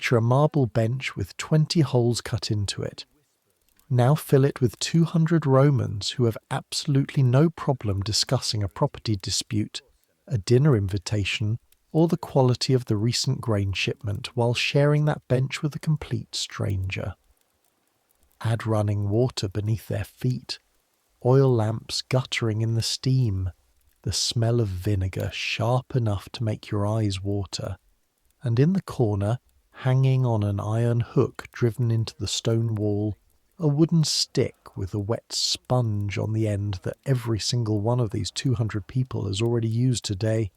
Picture a marble bench with 20 holes cut into it. Now fill it with 200 Romans who have absolutely no problem discussing a property dispute, a dinner invitation, or the quality of the recent grain shipment while sharing that bench with a complete stranger. Add running water beneath their feet, oil lamps guttering in the steam, the smell of vinegar sharp enough to make your eyes water, and in the corner, hanging on an iron hook driven into the stone wall, a wooden stick with a wet sponge on the end that every single one of these 200 people has already used today.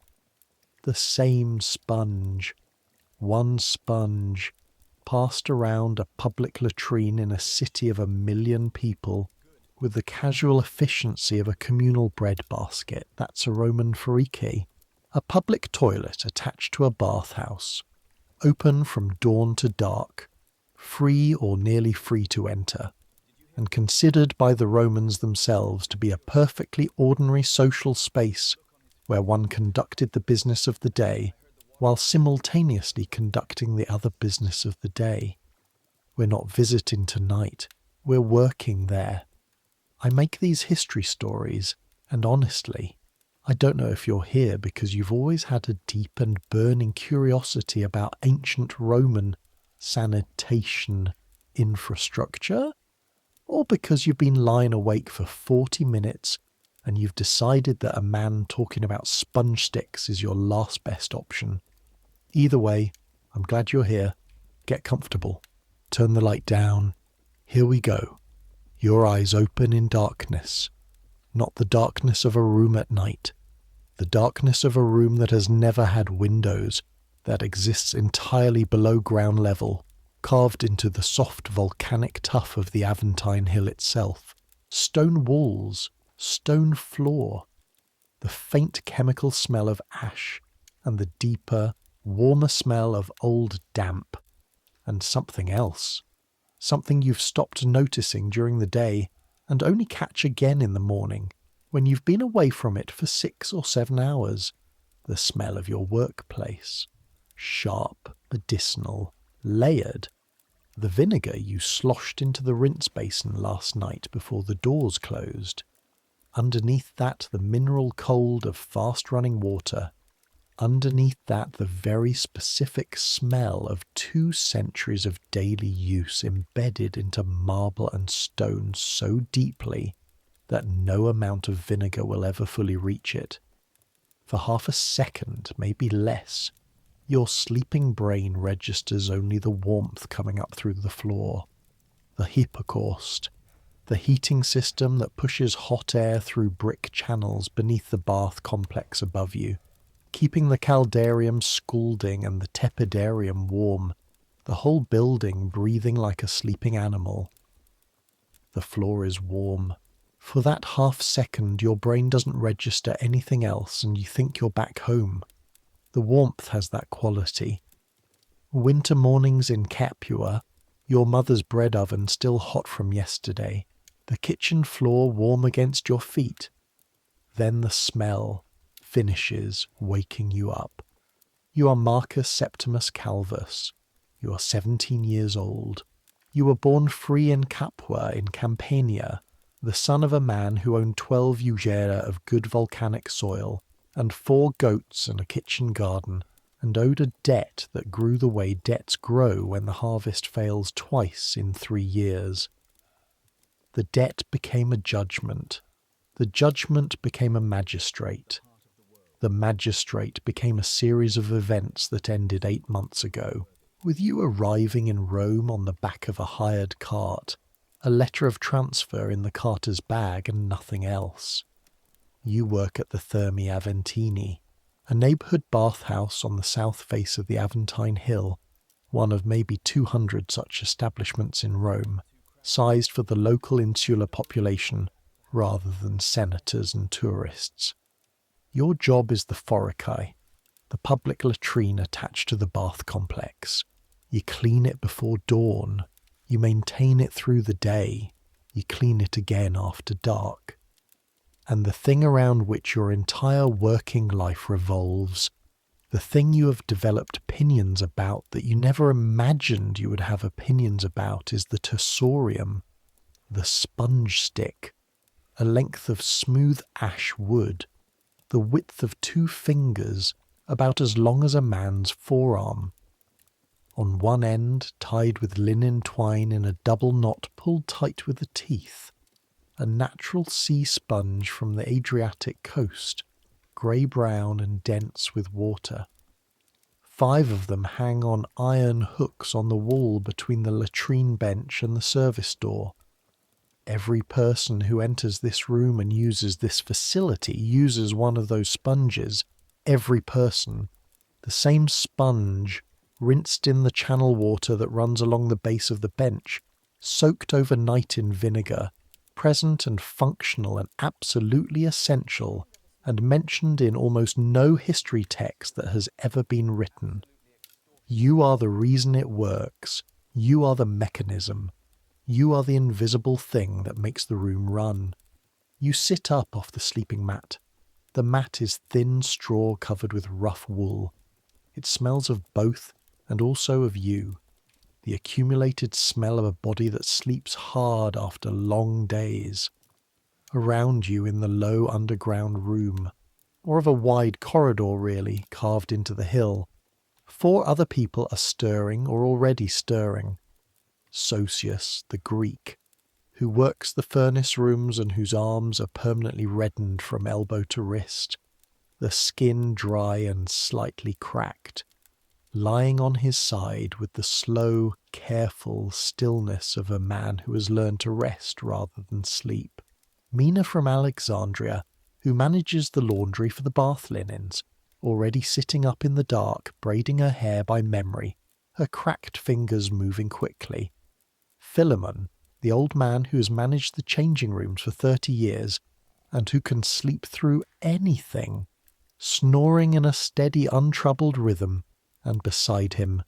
The same sponge, one sponge, passed around a public latrine in a city of 1 million people, with the casual efficiency of a communal breadbasket. That's a Roman forica, a public toilet attached to a bathhouse, open from dawn to dark, free or nearly free to enter, and considered by the Romans themselves to be a perfectly ordinary social space where one conducted the business of the day while simultaneously conducting the other business of the day. We're not visiting tonight, we're working there. I make these history stories, and honestly, I don't know if you're here because you've always had a deep and burning curiosity about ancient Roman sanitation infrastructure, or because you've been lying awake for 40 minutes and you've decided that a man talking about sponge sticks is your last best option. Either way, I'm glad you're here. Get comfortable. Turn the light down. Here we go. Your eyes open in darkness. Not the darkness of a room at night. The darkness of a room that has never had windows, that exists entirely below ground level, carved into the soft volcanic tuff of the Aventine Hill itself. Stone walls, stone floor, the faint chemical smell of ash, and the deeper, warmer smell of old damp, and something else. Something you've stopped noticing during the day and only catch again in the morning when you've been away from it for 6 or 7 hours. The smell of your workplace. Sharp, medicinal, layered. The vinegar you sloshed into the rinse basin last night before the doors closed. Underneath that, the mineral cold of fast-running water. Underneath that, the very specific smell of 2 centuries of daily use embedded into marble and stone so deeply that no amount of vinegar will ever fully reach it. For half a second, maybe less, your sleeping brain registers only the warmth coming up through the floor. The hypocaust, the heating system that pushes hot air through brick channels beneath the bath complex above you, keeping the caldarium scalding and the tepidarium warm, the whole building breathing like a sleeping animal. The floor is warm. For that half second, your brain doesn't register anything else and you think you're back home. The warmth has that quality. Winter mornings in Capua, your mother's bread oven still hot from yesterday, the kitchen floor warm against your feet. Then the smell finishes waking you up. You are Marcus Septimus Calvus. You are 17 years old. You were born free in Capua in Campania, the son of a man who owned 12 ugera of good volcanic soil and 4 goats and a kitchen garden, and owed a debt that grew the way debts grow when the harvest fails twice in 3 years. The debt became a judgment. The judgment became a magistrate. The magistrate became a series of events that ended 8 months ago, with you arriving in Rome on the back of a hired cart, a letter of transfer in the carter's bag and nothing else. You work at the Thermae Aventini, a neighbourhood bathhouse on the south face of the Aventine Hill, one of maybe 200 such establishments in Rome, sized for the local insular population rather than senators and tourists. Your job is the forica, the public latrine attached to the bath complex. You clean it before dawn. You maintain it through the day. You clean it again after dark. And the thing around which your entire working life revolves, The thing you have developed opinions about that you never imagined you would have opinions about is the tersorium, the sponge stick, a length of smooth ash wood, the width of 2 fingers, about as long as a man's forearm. On one end, tied with linen twine in a double knot pulled tight with the teeth, a natural sea sponge from the Adriatic coast, grey-brown and dense with water. 5 of them hang on iron hooks on the wall between the latrine bench and the service door. Every person who enters this room and uses this facility uses one of those sponges. Every person. The same sponge, rinsed in the channel water that runs along the base of the bench, soaked overnight in vinegar, present and functional and absolutely essential, and mentioned in almost no history text that has ever been written. You are the reason it works. You are the mechanism. You are the invisible thing that makes the room run. You sit up off the sleeping mat. The mat is thin straw covered with rough wool. It smells of both and also of you. The accumulated smell of a body that sleeps hard after long days. Around you in the low underground room, or of a wide corridor really, carved into the hill, 4 other people are stirring or already stirring. Socius, the Greek, who works the furnace rooms and whose arms are permanently reddened from elbow to wrist, the skin dry and slightly cracked, lying on his side with the slow, careful stillness of a man who has learned to rest rather than sleep. Mina from Alexandria, who manages the laundry for the bath linens, already sitting up in the dark, braiding her hair by memory, her cracked fingers moving quickly. Philemon, the old man who has managed the changing rooms for 30 years, and who can sleep through anything, snoring in a steady, untroubled rhythm, and beside him,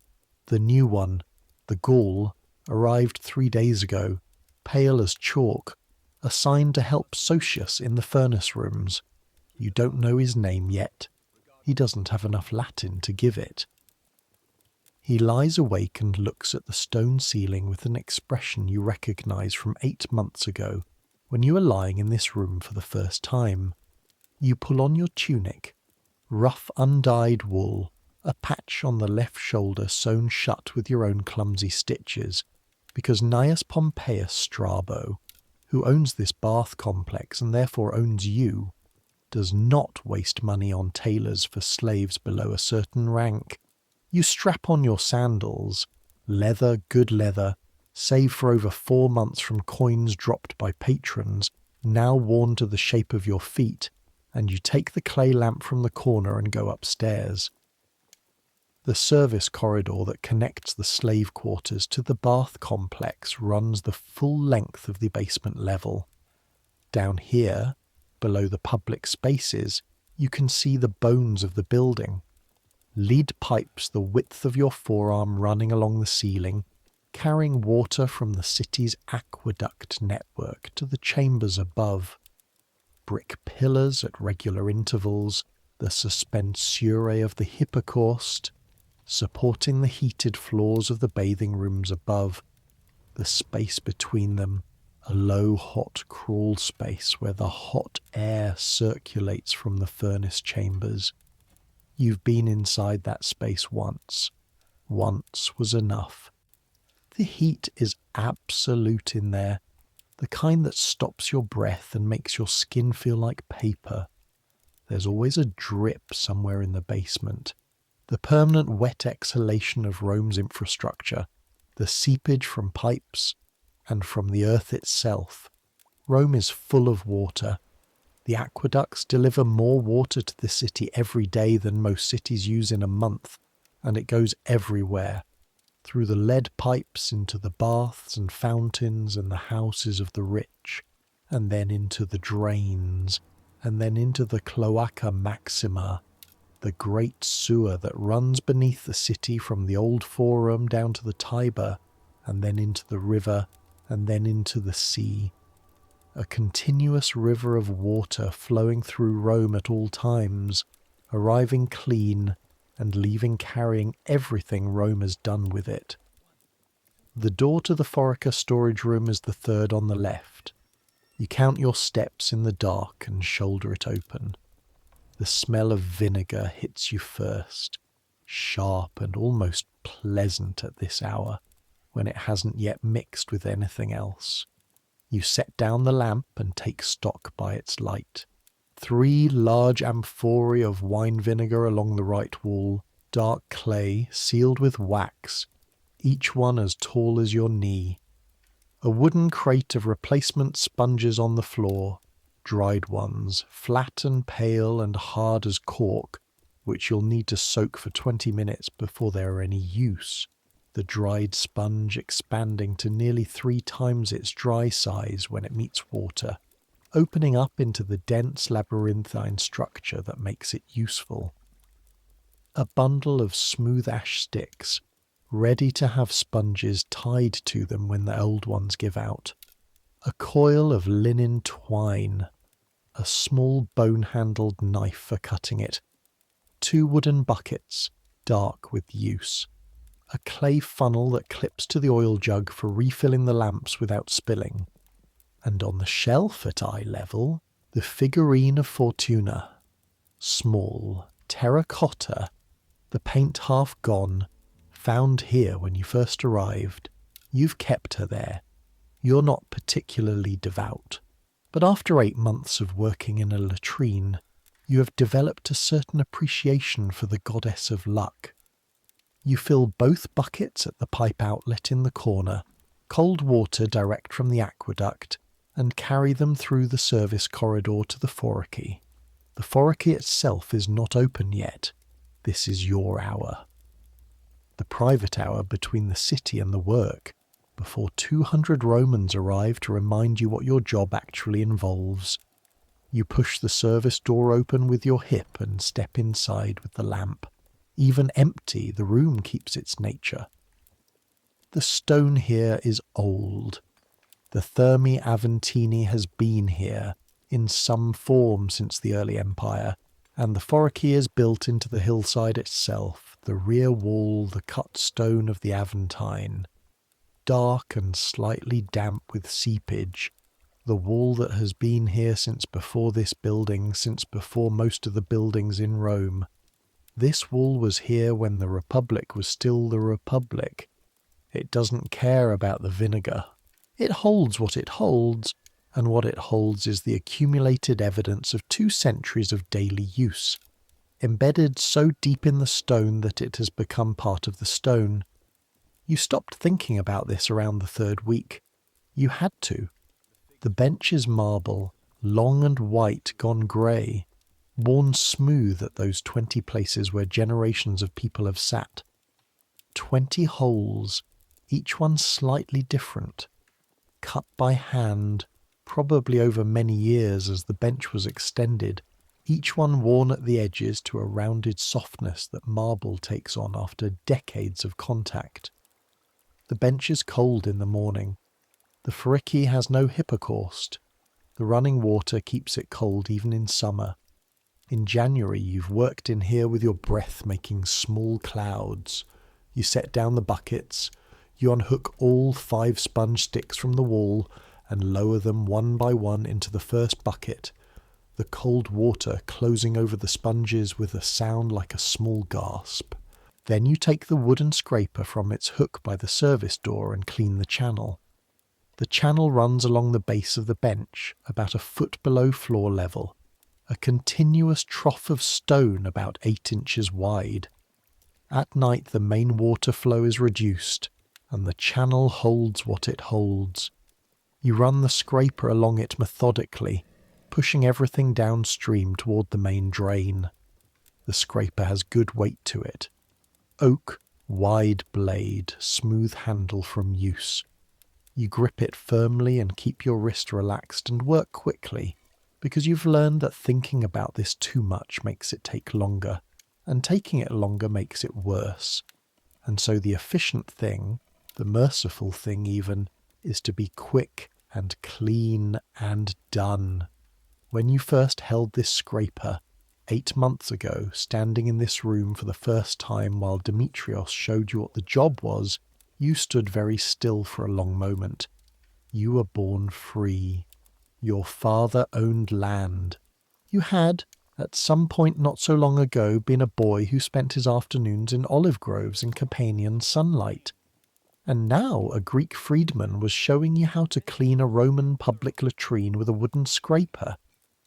the new one, the Gaul, arrived 3 days ago, pale as chalk, assigned to help Socius in the furnace rooms. You don't know his name yet. He doesn't have enough Latin to give it. He lies awake and looks at the stone ceiling with an expression you recognize from 8 months ago, when you were lying in this room for the first time. You pull on your tunic, rough undyed wool, a patch on the left shoulder sewn shut with your own clumsy stitches, because Gnaeus Pompeius Strabo, who owns this bath complex and therefore owns you, does not waste money on tailors for slaves below a certain rank. You strap on your sandals, leather, good leather, saved for over 4 months from coins dropped by patrons, now worn to the shape of your feet, and you take the clay lamp from the corner and go upstairs. The service corridor that connects the slave quarters to the bath complex runs the full length of the basement level. Down here, below the public spaces, you can see the bones of the building. Lead pipes the width of your forearm running along the ceiling, carrying water from the city's aqueduct network to the chambers above. Brick pillars at regular intervals, the suspensurae of the hypocaust, supporting the heated floors of the bathing rooms above, the space between them, a low hot crawl space where the hot air circulates from the furnace chambers. You've been inside that space once. Once was enough. The heat is absolute in there, the kind that stops your breath and makes your skin feel like paper. There's always a drip somewhere in the basement. The permanent wet exhalation of Rome's infrastructure, the seepage from pipes, and from the earth itself. Rome is full of water. The aqueducts deliver more water to the city every day than most cities use in a month, and it goes everywhere, through the lead pipes into the baths and fountains and the houses of the rich, and then into the drains, and then into the cloaca maxima, the great sewer that runs beneath the city from the old forum down to the Tiber, and then into the river, and then into the sea. A continuous river of water flowing through Rome at all times, arriving clean and leaving carrying everything Rome has done with it. The door to the forica storage room is the third on the left. You count your steps in the dark and shoulder it open. The smell of vinegar hits you first, sharp and almost pleasant at this hour, when it hasn't yet mixed with anything else. You set down the lamp and take stock by its light. 3 large amphorae of wine vinegar along the right wall, dark clay sealed with wax, each one as tall as your knee. A wooden crate of replacement sponges on the floor, dried ones, flat and pale and hard as cork, which you'll need to soak for 20 minutes before they are any use, the dried sponge expanding to nearly 3 times its dry size when it meets water, opening up into the dense labyrinthine structure that makes it useful. A bundle of smooth ash sticks, ready to have sponges tied to them when the old ones give out. A coil of linen twine. A small bone-handled knife for cutting it. 2 wooden buckets, dark with use. A clay funnel that clips to the oil jug for refilling the lamps without spilling. And on the shelf at eye level, the figurine of Fortuna. Small, terracotta, the paint half gone, found here when you first arrived. You've kept her there. You're not particularly devout, but after 8 months of working in a latrine, you have developed a certain appreciation for the goddess of luck. You fill both buckets at the pipe outlet in the corner, cold water direct from the aqueduct, and carry them through the service corridor to the forica. The forica itself is not open yet. This is your hour. The private hour between the city and the work, before 200 Romans arrive to remind you what your job actually involves. You push the service door open with your hip and step inside with the lamp. Even empty, the room keeps its nature. The stone here is old. The Thermae Aventini has been here, in some form since the early empire, and the forica is built into the hillside itself, the rear wall, the cut stone of the Aventine. Dark and slightly damp with seepage, the wall that has been here since before this building, since before most of the buildings in Rome. This wall was here when the Republic was still the Republic. It doesn't care about the vinegar. It holds what it holds, and what it holds is the accumulated evidence of 2 centuries of daily use, embedded so deep in the stone that it has become part of the stone. You stopped thinking about this around the 3rd week. You had to. The bench is marble, long and white gone grey, worn smooth at those 20 places where generations of people have sat. 20 holes, each one slightly different, cut by hand, probably over many years as the bench was extended, each one worn at the edges to a rounded softness that marble takes on after decades of contact. The bench is cold in the morning. The forica has no hypocaust. The running water keeps it cold even in summer. In January you've worked in here with your breath making small clouds. You set down the buckets. You unhook all 5 sponge sticks from the wall and lower them one by one into the first bucket, the cold water closing over the sponges with a sound like a small gasp. Then you take the wooden scraper from its hook by the service door and clean the channel. The channel runs along the base of the bench, about a foot below floor level, a continuous trough of stone about 8 inches wide. At night the main water flow is reduced, and the channel holds what it holds. You run the scraper along it methodically, pushing everything downstream toward the main drain. The scraper has good weight to it. Oak, wide blade, smooth handle from use. You grip it firmly and keep your wrist relaxed and work quickly, because you've learned that thinking about this too much makes it take longer, and taking it longer makes it worse. And so the efficient thing, the merciful thing even, is to be quick and clean and done. When you first held this scraper, 8 months ago, standing in this room for the first time while Demetrios showed you what the job was, you stood very still for a long moment. You were born free. Your father owned land. You had, at some point not so long ago, been a boy who spent his afternoons in olive groves in Campanian sunlight. And now a Greek freedman was showing you how to clean a Roman public latrine with a wooden scraper.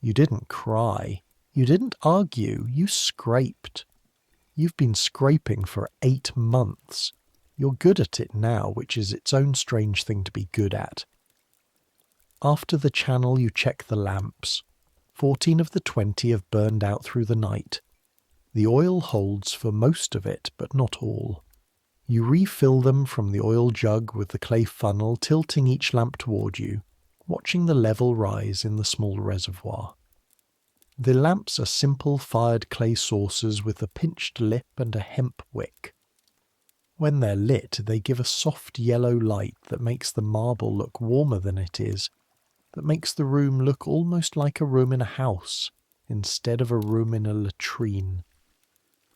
You didn't cry. You didn't argue. You scraped. You've been scraping for 8 months. You're good at it now, which is its own strange thing to be good at. After the channel, you check the lamps. 14 of the 20 have burned out through the night. The oil holds for most of it, but not all. You refill them from the oil jug with the clay funnel, tilting each lamp toward you, watching the level rise in the small reservoir. The lamps are simple fired clay saucers with a pinched lip and a hemp wick. When they're lit, they give a soft yellow light that makes the marble look warmer than it is, that makes the room look almost like a room in a house, instead of a room in a latrine.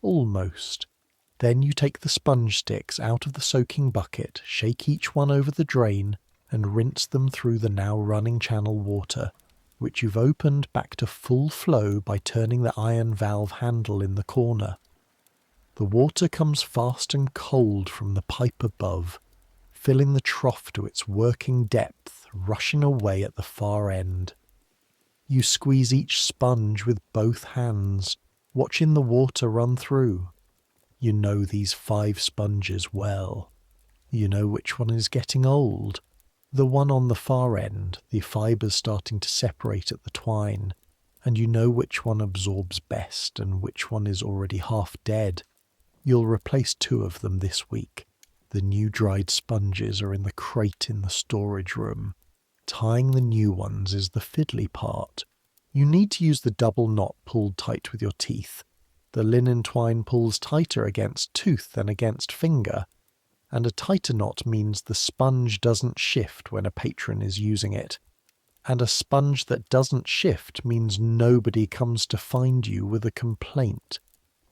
Almost. Then you take the sponge sticks out of the soaking bucket, shake each one over the drain, and rinse them through the now running channel water, which you've opened back to full flow by turning the iron valve handle in the corner. The water comes fast and cold from the pipe above, filling the trough to its working depth, rushing away at the far end. You squeeze each sponge with both hands, watching the water run through. You know these 5 sponges well. You know which one is getting old. The one on the far end, the fibres starting to separate at the twine, and you know which one absorbs best and which one is already half dead. You'll replace 2 of them this week. The new dried sponges are in the crate in the storage room. Tying the new ones is the fiddly part. You need to use the double knot pulled tight with your teeth. The linen twine pulls tighter against tooth than against finger, and a tighter knot means the sponge doesn't shift when a patron is using it. And a sponge that doesn't shift means nobody comes to find you with a complaint.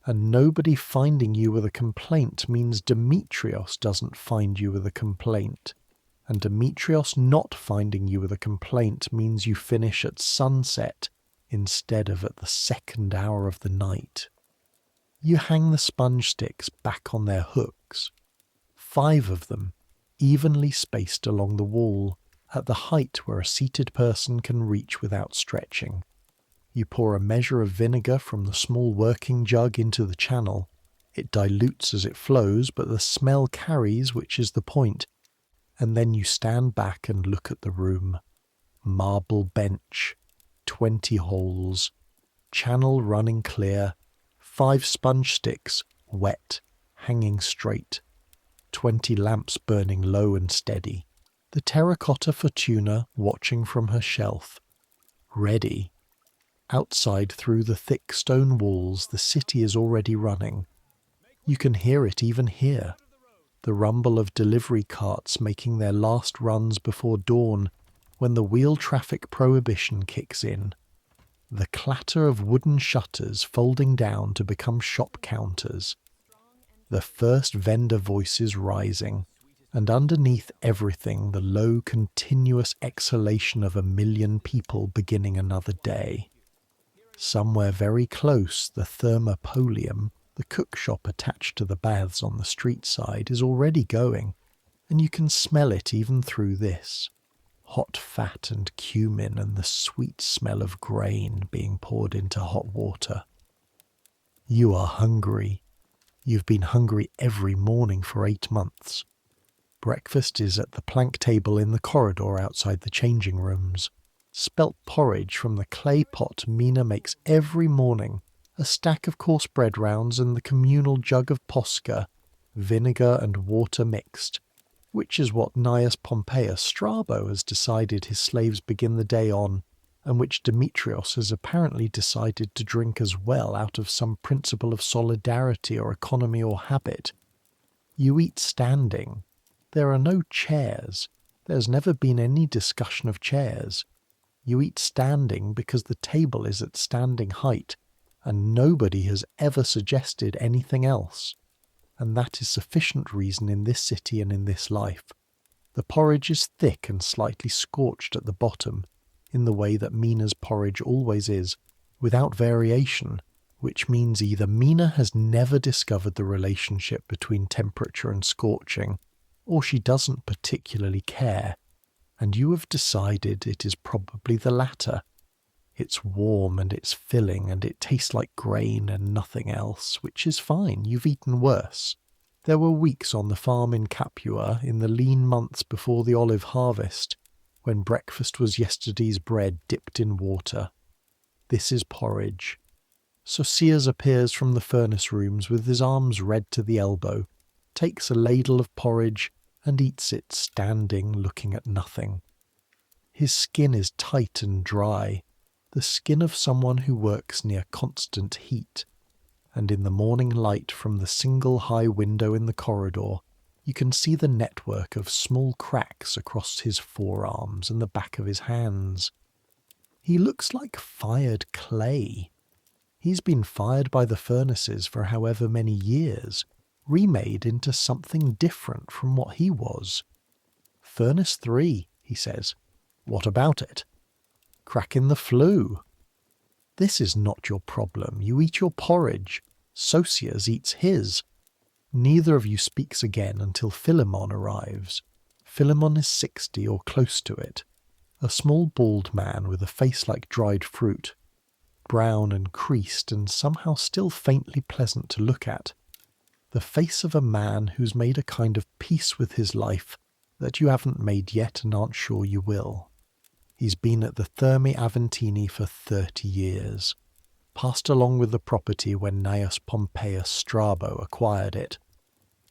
And nobody finding you with a complaint means Demetrios doesn't find you with a complaint. And Demetrios not finding you with a complaint means you finish at sunset instead of at the 2nd hour of the night. You hang the sponge sticks back on their hooks. 5 of them, evenly spaced along the wall, at the height where a seated person can reach without stretching. You pour a measure of vinegar from the small working jug into the channel. It dilutes as it flows, but the smell carries, which is the point. And then you stand back and look at the room. Marble bench, 20 holes, channel running clear, 5 sponge sticks, wet, hanging straight, 20 lamps burning low and steady, the terracotta Fortuna watching from her shelf. Ready. Outside through the thick stone walls the city is already running. You can hear it even here. The rumble of delivery carts making their last runs before dawn when the wheel traffic prohibition kicks in. The clatter of wooden shutters folding down to become shop counters. The first vendor voices rising, and underneath everything the low continuous exhalation of 1 million people beginning another day. Somewhere very close, the thermopolium, the cook shop attached to the baths on the street side, is already going, and you can smell it even through this. Hot fat and cumin and the sweet smell of grain being poured into hot water. You are hungry. You've been hungry every morning for 8 months. Breakfast is at the plank table in the corridor outside the changing rooms. Spelt porridge from the clay pot Mina makes every morning, a stack of coarse bread rounds and the communal jug of posca, vinegar and water mixed, which is what Gnaeus Pompeius Strabo has decided his slaves begin the day on, and which Demetrios has apparently decided to drink as well out of some principle of solidarity or economy or habit. You eat standing. There are no chairs. There's never been any discussion of chairs. You eat standing because the table is at standing height, and nobody has ever suggested anything else. And that is sufficient reason in this city and in this life. The porridge is thick and slightly scorched at the bottom, in the way that Mina's porridge always is, without variation, which means either Mina has never discovered the relationship between temperature and scorching, or she doesn't particularly care, and you have decided it is probably the latter. It's warm and it's filling and it tastes like grain and nothing else, which is fine, you've eaten worse. There were weeks on the farm in Capua in the lean months before the olive harvest, when breakfast was yesterday's bread dipped in water. This is porridge. Sosias appears from the furnace rooms with his arms red to the elbow, takes a ladle of porridge and eats it standing, looking at nothing. His skin is tight and dry, the skin of someone who works near constant heat, and in the morning light from the single high window in the corridor, you can see the network of small cracks across his forearms and the back of his hands. He looks like fired clay. He's been fired by the furnaces for however many years, remade into something different from what he was. "Furnace 3, he says. "What about it?" "Cracking the flue." "This is not your problem. You eat your porridge. Sosias eats his." Neither of you speaks again until Philemon arrives. Philemon is 60 or close to it. A small bald man with a face like dried fruit, brown and creased and somehow still faintly pleasant to look at. The face of a man who's made a kind of peace with his life that you haven't made yet and aren't sure you will. He's been at the Thermae Aventini for 30 years, passed along with the property when Gnaeus Pompeius Strabo acquired it.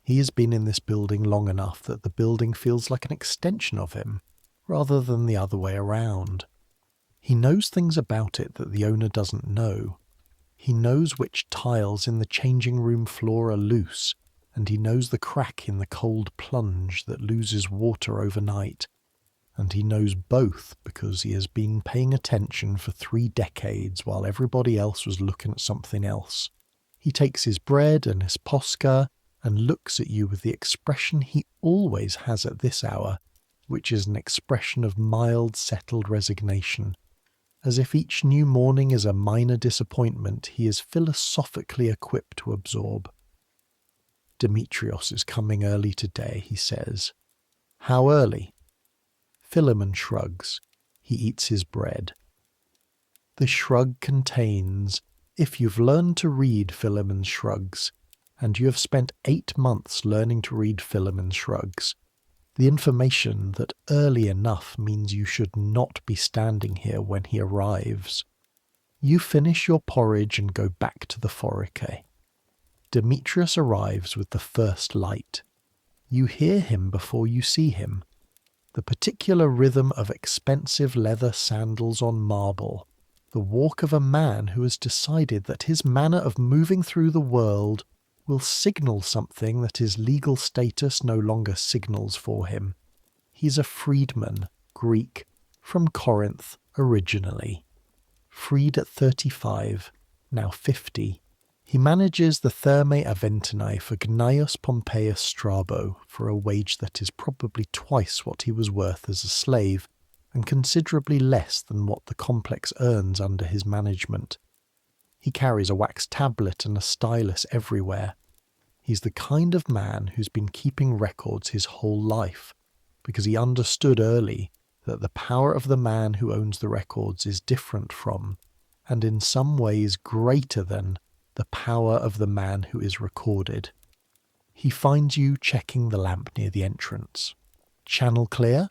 He has been in this building long enough that the building feels like an extension of him, rather than the other way around. He knows things about it that the owner doesn't know. He knows which tiles in the changing room floor are loose, and he knows the crack in the cold plunge that loses water overnight. And he knows both because he has been paying attention for 3 decades while everybody else was looking at something else. He takes his bread and his posca and looks at you with the expression he always has at this hour, which is an expression of mild, settled resignation. As if each new morning is a minor disappointment he is philosophically equipped to absorb. "Demetrios is coming early today," he says. "How early?" Philemon shrugs. He eats his bread. The shrug contains, if you've learned to read Philemon shrugs, and you have spent 8 months learning to read Philemon shrugs, the information that early enough means you should not be standing here when he arrives. You finish your porridge and go back to the forica. Demetrius arrives with the first light. You hear him before you see him. The particular rhythm of expensive leather sandals on marble, the walk of a man who has decided that his manner of moving through the world will signal something that his legal status no longer signals for him. He's a freedman, Greek, from Corinth originally. Freed at 35, now 50. He manages the Thermae Aventini for Gnaeus Pompeius Strabo for a wage that is probably twice what he was worth as a slave, and considerably less than what the complex earns under his management. He carries a wax tablet and a stylus everywhere. He's the kind of man who's been keeping records his whole life, because he understood early that the power of the man who owns the records is different from, and in some ways greater than, the power of the man who is recorded. He finds you checking the lamp near the entrance. Channel clear?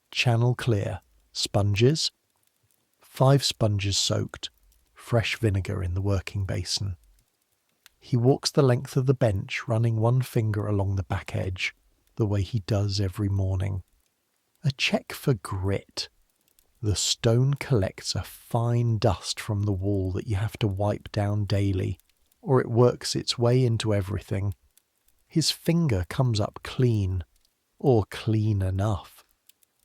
Channel clear. Sponges? 5 sponges soaked. Fresh vinegar in the working basin. He walks the length of the bench, running one finger along the back edge, the way he does every morning. A check for grit. The stone collects a fine dust from the wall that you have to wipe down daily, or it works its way into everything. His finger comes up clean, or clean enough.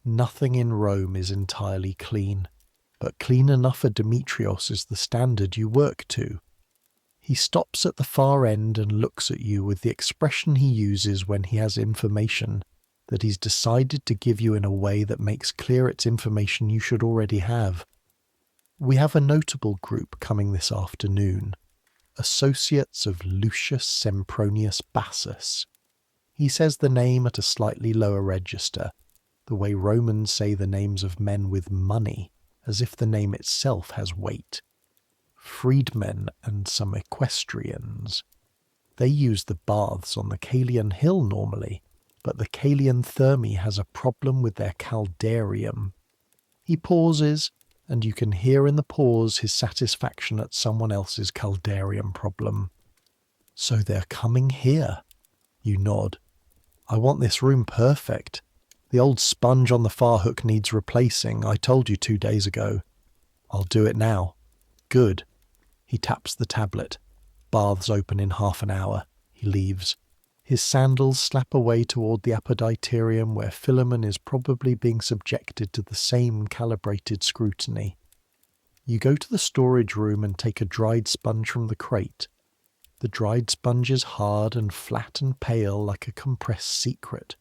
Nothing in Rome is entirely clean, but clean enough for Demetrios is the standard you work to. He stops at the far end and looks at you with the expression he uses when he has information that he's decided to give you in a way that makes clear it's information you should already have. We have a notable group coming this afternoon, associates of Lucius Sempronius Bassus. He says the name at a slightly lower register, the way Romans say the names of men with money, as if the name itself has weight. Freedmen and some equestrians. They use the baths on the Caelian Hill normally, but the Caelian Thermi has a problem with their caldarium. He pauses, and you can hear in the pause his satisfaction at someone else's caldarium problem. So they're coming here. You nod. I want this room perfect. The old sponge on the far hook needs replacing, I told you 2 days ago. I'll do it now. Good. He taps the tablet. Baths open in half an hour. He leaves. His sandals slap away toward the apoditerium where Philemon is probably being subjected to the same calibrated scrutiny. You go to the storage room and take a dried sponge from the crate. The dried sponge is hard and flat and pale like a compressed secret.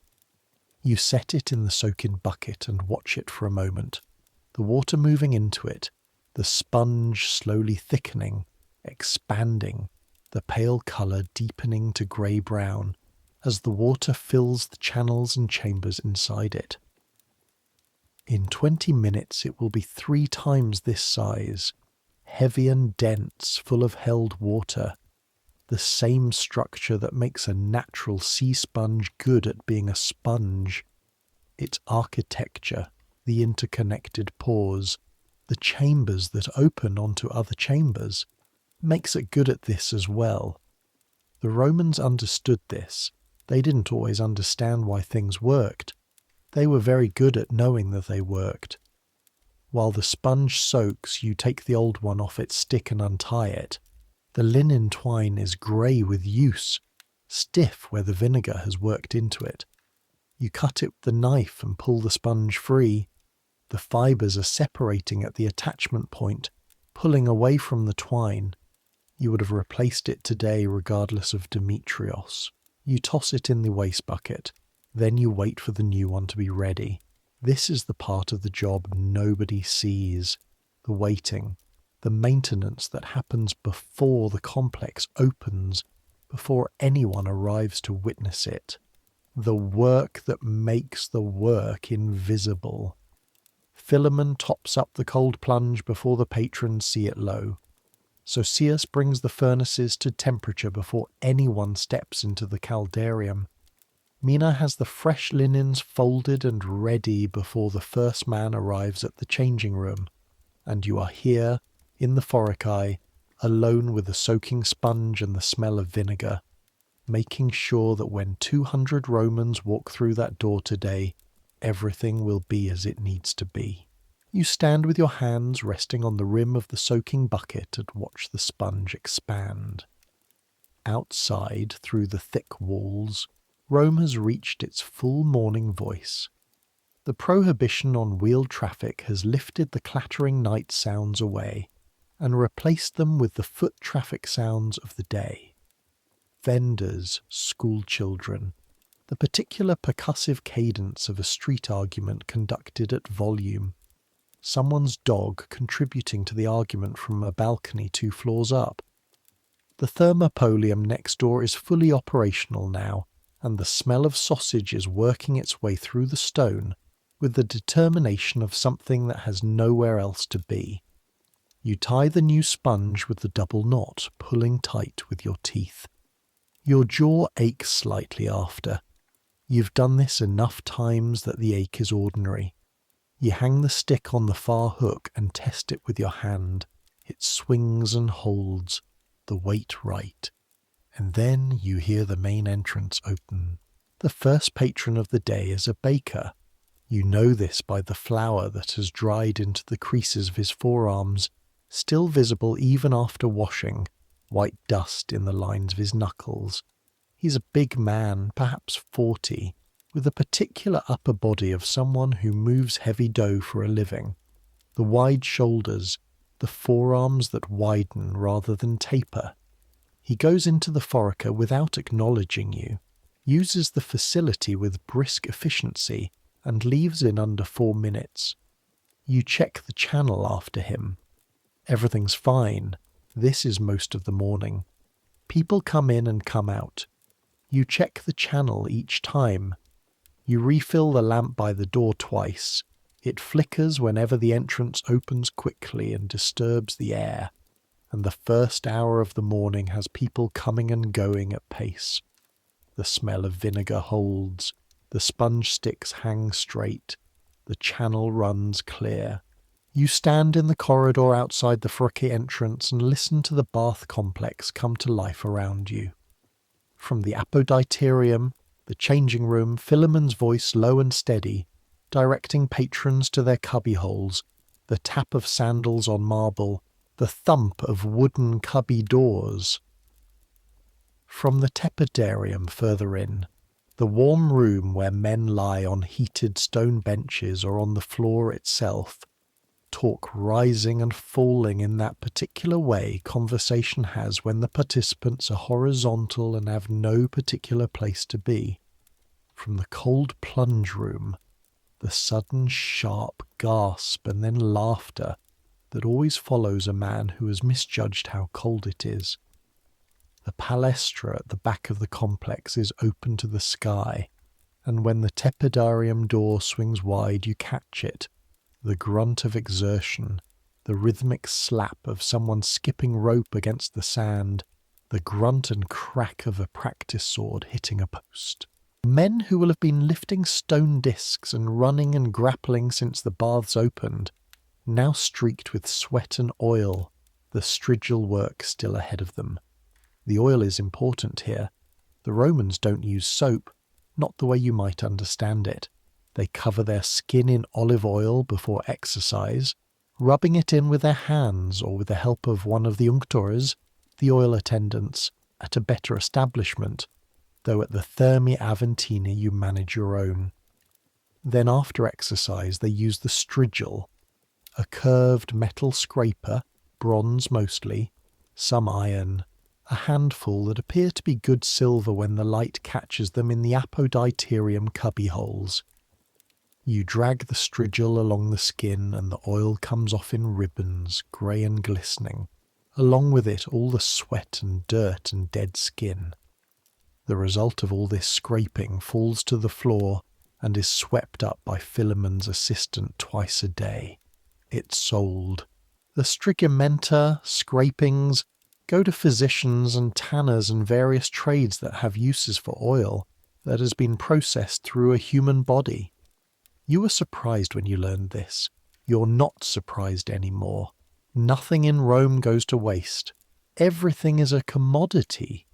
You set it in the soak-in bucket and watch it for a moment, the water moving into it, the sponge slowly thickening, expanding, the pale colour deepening to grey-brown as the water fills the channels and chambers inside it. In 20 minutes it will be 3 times this size, heavy and dense, full of held water, the same structure that makes a natural sea sponge good at being a sponge. Its architecture, the interconnected pores, the chambers that open onto other chambers, makes it good at this as well. The Romans understood this. They didn't always understand why things worked. They were very good at knowing that they worked. While the sponge soaks, you take the old one off its stick and untie it. The linen twine is grey with use, stiff where the vinegar has worked into it. You cut it with the knife and pull the sponge free. The fibres are separating at the attachment point, pulling away from the twine. You would have replaced it today regardless of Demetrios. You toss it in the waste bucket. Then you wait for the new one to be ready. This is the part of the job nobody sees. The waiting. The maintenance that happens before the complex opens, before anyone arrives to witness it. The work that makes the work invisible. Philemon tops up the cold plunge before the patrons see it low. Sosius brings the furnaces to temperature before anyone steps into the caldarium. Mina has the fresh linens folded and ready before the first man arrives at the changing room, and you are here, in the foricae, alone with the soaking sponge and the smell of vinegar, making sure that when 200 Romans walk through that door today, everything will be as it needs to be. You stand with your hands resting on the rim of the soaking bucket and watch the sponge expand. Outside, through the thick walls, Rome has reached its full morning voice. The prohibition on wheeled traffic has lifted the clattering night sounds away and replaced them with the foot traffic sounds of the day. Vendors, school children, the particular percussive cadence of a street argument conducted at volume, someone's dog contributing to the argument from a balcony 2 floors up. The thermopolium next door is fully operational now, and the smell of sausage is working its way through the stone with the determination of something that has nowhere else to be. You tie the new sponge with the double knot, pulling tight with your teeth. Your jaw aches slightly after. You've done this enough times that the ache is ordinary. You hang the stick on the far hook and test it with your hand. It swings and holds, the weight right. And then you hear the main entrance open. The first patron of the day is a baker. You know this by the flour that has dried into the creases of his forearms, still visible even after washing, white dust in the lines of his knuckles. He's a big man, perhaps 40, with a particular upper body of someone who moves heavy dough for a living. The wide shoulders, the forearms that widen rather than taper. He goes into the forica without acknowledging you, uses the facility with brisk efficiency, and leaves in under 4 minutes. You check the channel after him. Everything's fine. This is most of the morning. People come in and come out. You check the channel each time. You refill the lamp by the door twice. It flickers whenever the entrance opens quickly and disturbs the air, and the first hour of the morning has people coming and going at pace. The smell of vinegar holds, the sponge sticks hang straight, the channel runs clear. You stand in the corridor outside the forica entrance and listen to the bath complex come to life around you. From the apoditerium, the changing room, Philemon's voice low and steady, directing patrons to their cubbyholes, the tap of sandals on marble, the thump of wooden cubby doors. From the tepidarium further in, the warm room where men lie on heated stone benches or on the floor itself, talk rising and falling in that particular way conversation has when the participants are horizontal and have no particular place to be. From the cold plunge room, the sudden sharp gasp and then laughter that always follows a man who has misjudged how cold it is. The palestra at the back of the complex is open to the sky, and when the tepidarium door swings wide you catch it, the grunt of exertion, the rhythmic slap of someone skipping rope against the sand, the grunt and crack of a practice sword hitting a post. Men who will have been lifting stone discs and running and grappling since the baths opened, now streaked with sweat and oil, the strigil work still ahead of them. The oil is important here. The Romans don't use soap, not the way you might understand it. They cover their skin in olive oil before exercise, rubbing it in with their hands or with the help of one of the unctores, the oil attendants, at a better establishment, though at the Thermae Aventini you manage your own. Then after exercise they use the strigil, a curved metal scraper, bronze mostly, some iron, a handful that appear to be good silver when the light catches them in the apoditerium cubbyholes. You drag the strigil along the skin and the oil comes off in ribbons, grey and glistening, along with it all the sweat and dirt and dead skin. The result of all this scraping falls to the floor and is swept up by Philemon's assistant twice a day. It's sold. The strigimenta, scrapings, go to physicians and tanners and various trades that have uses for oil that has been processed through a human body. You were surprised when you learned this. You're not surprised anymore. Nothing in Rome goes to waste. Everything is a commodity.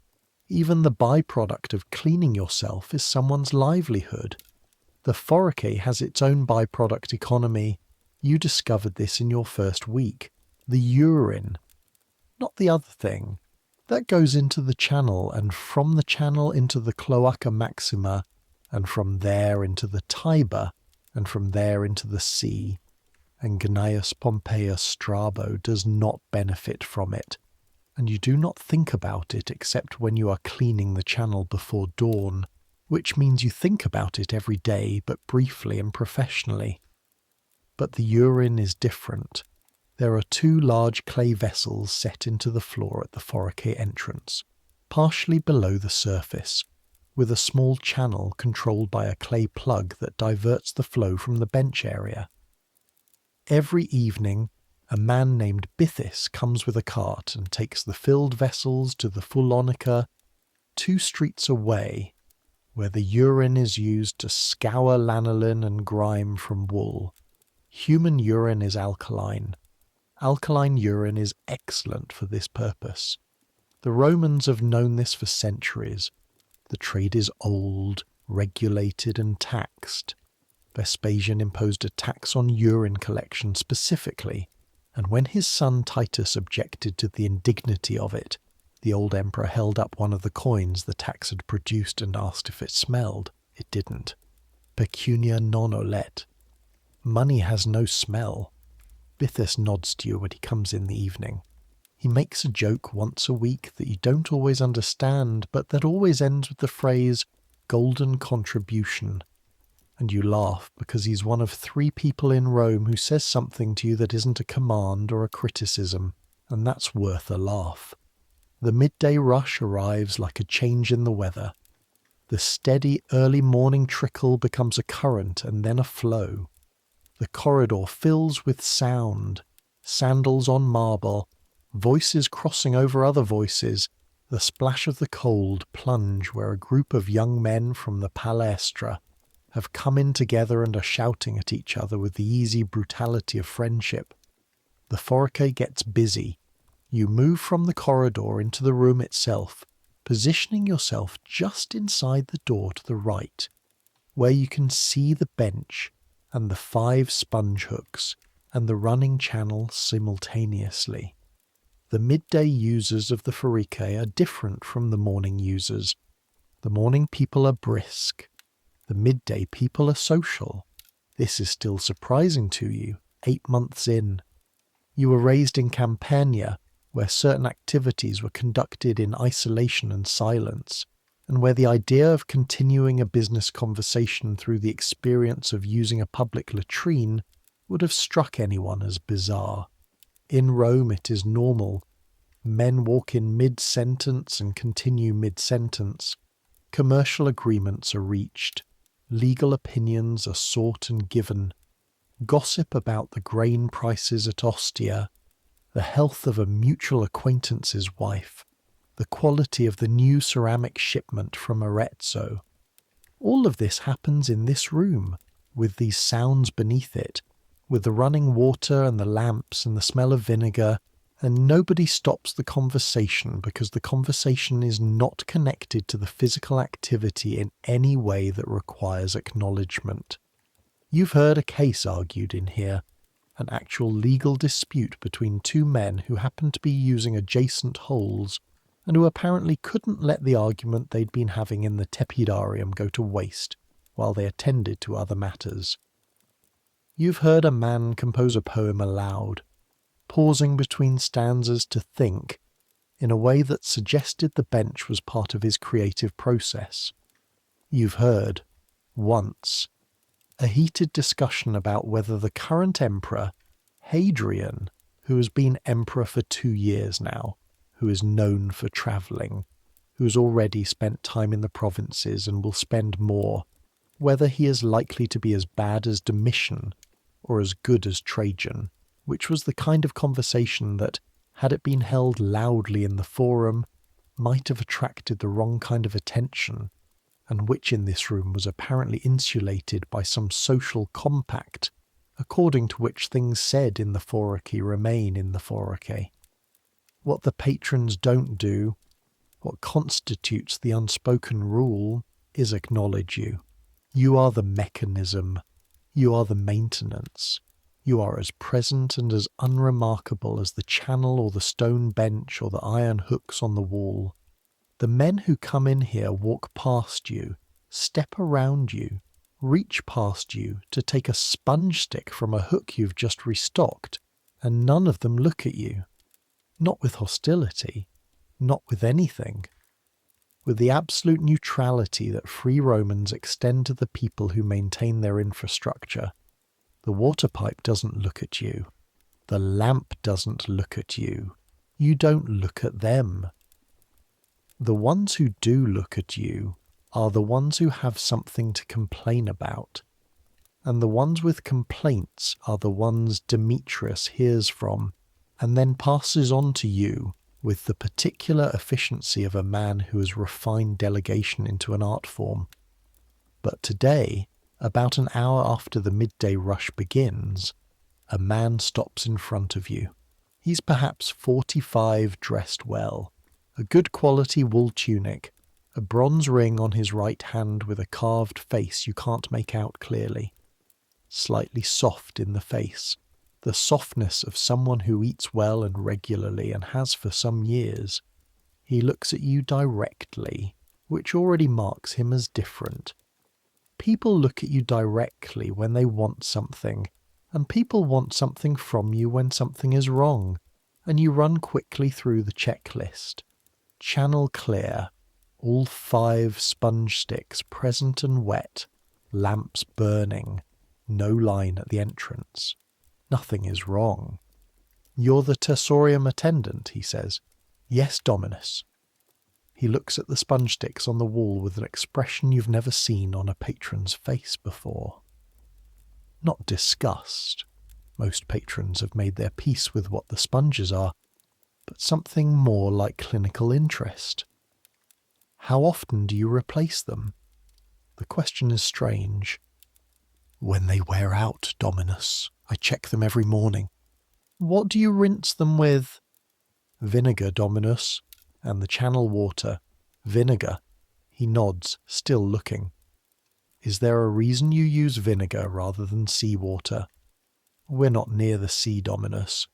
Even the byproduct of cleaning yourself is someone's livelihood. The forica has its own byproduct economy. You discovered this in your first week. The urine. Not the other thing. That goes into the channel, and from the channel into the cloaca maxima, and from there into the Tiber, and from there into the sea. And Gnaeus Pompeius Strabo does not benefit from it, and you do not think about it except when you are cleaning the channel before dawn, which means you think about it every day, but briefly and professionally. But the urine is different. There are 2 large clay vessels set into the floor at the forica entrance, partially below the surface, with a small channel controlled by a clay plug that diverts the flow from the bench area. Every evening, a man named Bythis comes with a cart and takes the filled vessels to the Fulonica, 2 streets away, where the urine is used to scour lanolin and grime from wool. Human urine is alkaline. Alkaline urine is excellent for this purpose. The Romans have known this for centuries. The trade is old, regulated and taxed. Vespasian imposed a tax on urine collection specifically, and when his son Titus objected to the indignity of it, the old emperor held up one of the coins the tax had produced and asked if it smelled. It didn't. Pecunia non olet. Money has no smell. Bithus nods to you when he comes in the evening. He makes a joke once a week that you don't always understand, but that always ends with the phrase, golden contribution. And you laugh because he's one of 3 people in Rome who says something to you that isn't a command or a criticism, and that's worth a laugh. The midday rush arrives like a change in the weather. The steady early morning trickle becomes a current and then a flow. The corridor fills with sound, sandals on marble, voices crossing over other voices, the splash of the cold plunge where a group of young men from the palestra have come in together and are shouting at each other with the easy brutality of friendship. The forica gets busy. You move from the corridor into the room itself, positioning yourself just inside the door to the right, where you can see the bench and the 5 sponge hooks and the running channel simultaneously. The midday users of the forica are different from the morning users. The morning people are brisk. The midday people are social. This is still surprising to you, 8 months in. You were raised in Campania, where certain activities were conducted in isolation and silence, and where the idea of continuing a business conversation through the experience of using a public latrine would have struck anyone as bizarre. In Rome it is normal. Men walk in mid-sentence and continue mid-sentence. Commercial agreements are reached. Legal opinions are sought and given. Gossip about the grain prices at Ostia, the health of a mutual acquaintance's wife, the quality of the new ceramic shipment from Arezzo. All of this happens in this room, with these sounds beneath it, with the running water and the lamps and the smell of vinegar, and nobody stops the conversation because the conversation is not connected to the physical activity in any way that requires acknowledgement. You've heard a case argued in here, an actual legal dispute between 2 men who happened to be using adjacent holes and who apparently couldn't let the argument they'd been having in the tepidarium go to waste while they attended to other matters. You've heard a man compose a poem aloud, pausing between stanzas to think in a way that suggested the bench was part of his creative process. You've heard, once, a heated discussion about whether the current emperor, Hadrian, who has been emperor for 2 years now, who is known for travelling, who has already spent time in the provinces and will spend more, whether he is likely to be as bad as Domitian or as good as Trajan, which was the kind of conversation that, had it been held loudly in the forum, might have attracted the wrong kind of attention, and which in this room was apparently insulated by some social compact, according to which things said in the foricae remain in the foricae. What the patrons don't do, what constitutes the unspoken rule, is acknowledge you. You are the mechanism. You are the maintenance. You are as present and as unremarkable as the channel or the stone bench or the iron hooks on the wall. The men who come in here walk past you, step around you, reach past you to take a sponge stick from a hook you've just restocked, and none of them look at you. Not with hostility, not with anything. With the absolute neutrality that free Romans extend to the people who maintain their infrastructure. The water pipe doesn't look at you. The lamp doesn't look at you. You don't look at them. The ones who do look at you are the ones who have something to complain about, and the ones with complaints are the ones Demetrius hears from and then passes on to you with the particular efficiency of a man who has refined delegation into an art form. But today, about an hour after the midday rush begins, a man stops in front of you. He's perhaps 45, dressed well, a good quality wool tunic, a bronze ring on his right hand with a carved face you can't make out clearly. Slightly soft in the face, the softness of someone who eats well and regularly and has for some years. He looks at you directly, which already marks him as different. People look at you directly when they want something, and people want something from you when something is wrong, and you run quickly through the checklist. Channel clear, all 5 sponge sticks present and wet, lamps burning, no line at the entrance. Nothing is wrong. You're the tersorium attendant, he says. Yes, Dominus. He looks at the sponge sticks on the wall with an expression you've never seen on a patron's face before. Not disgust. Most patrons have made their peace with what the sponges are, but something more like clinical interest. How often do you replace them? The question is strange. When they wear out, Dominus. I check them every morning. What do you rinse them with? Vinegar, Dominus. And the channel water. Vinegar. He nods, still looking. Is there a reason you use vinegar rather than seawater? We're not near the sea, Dominus.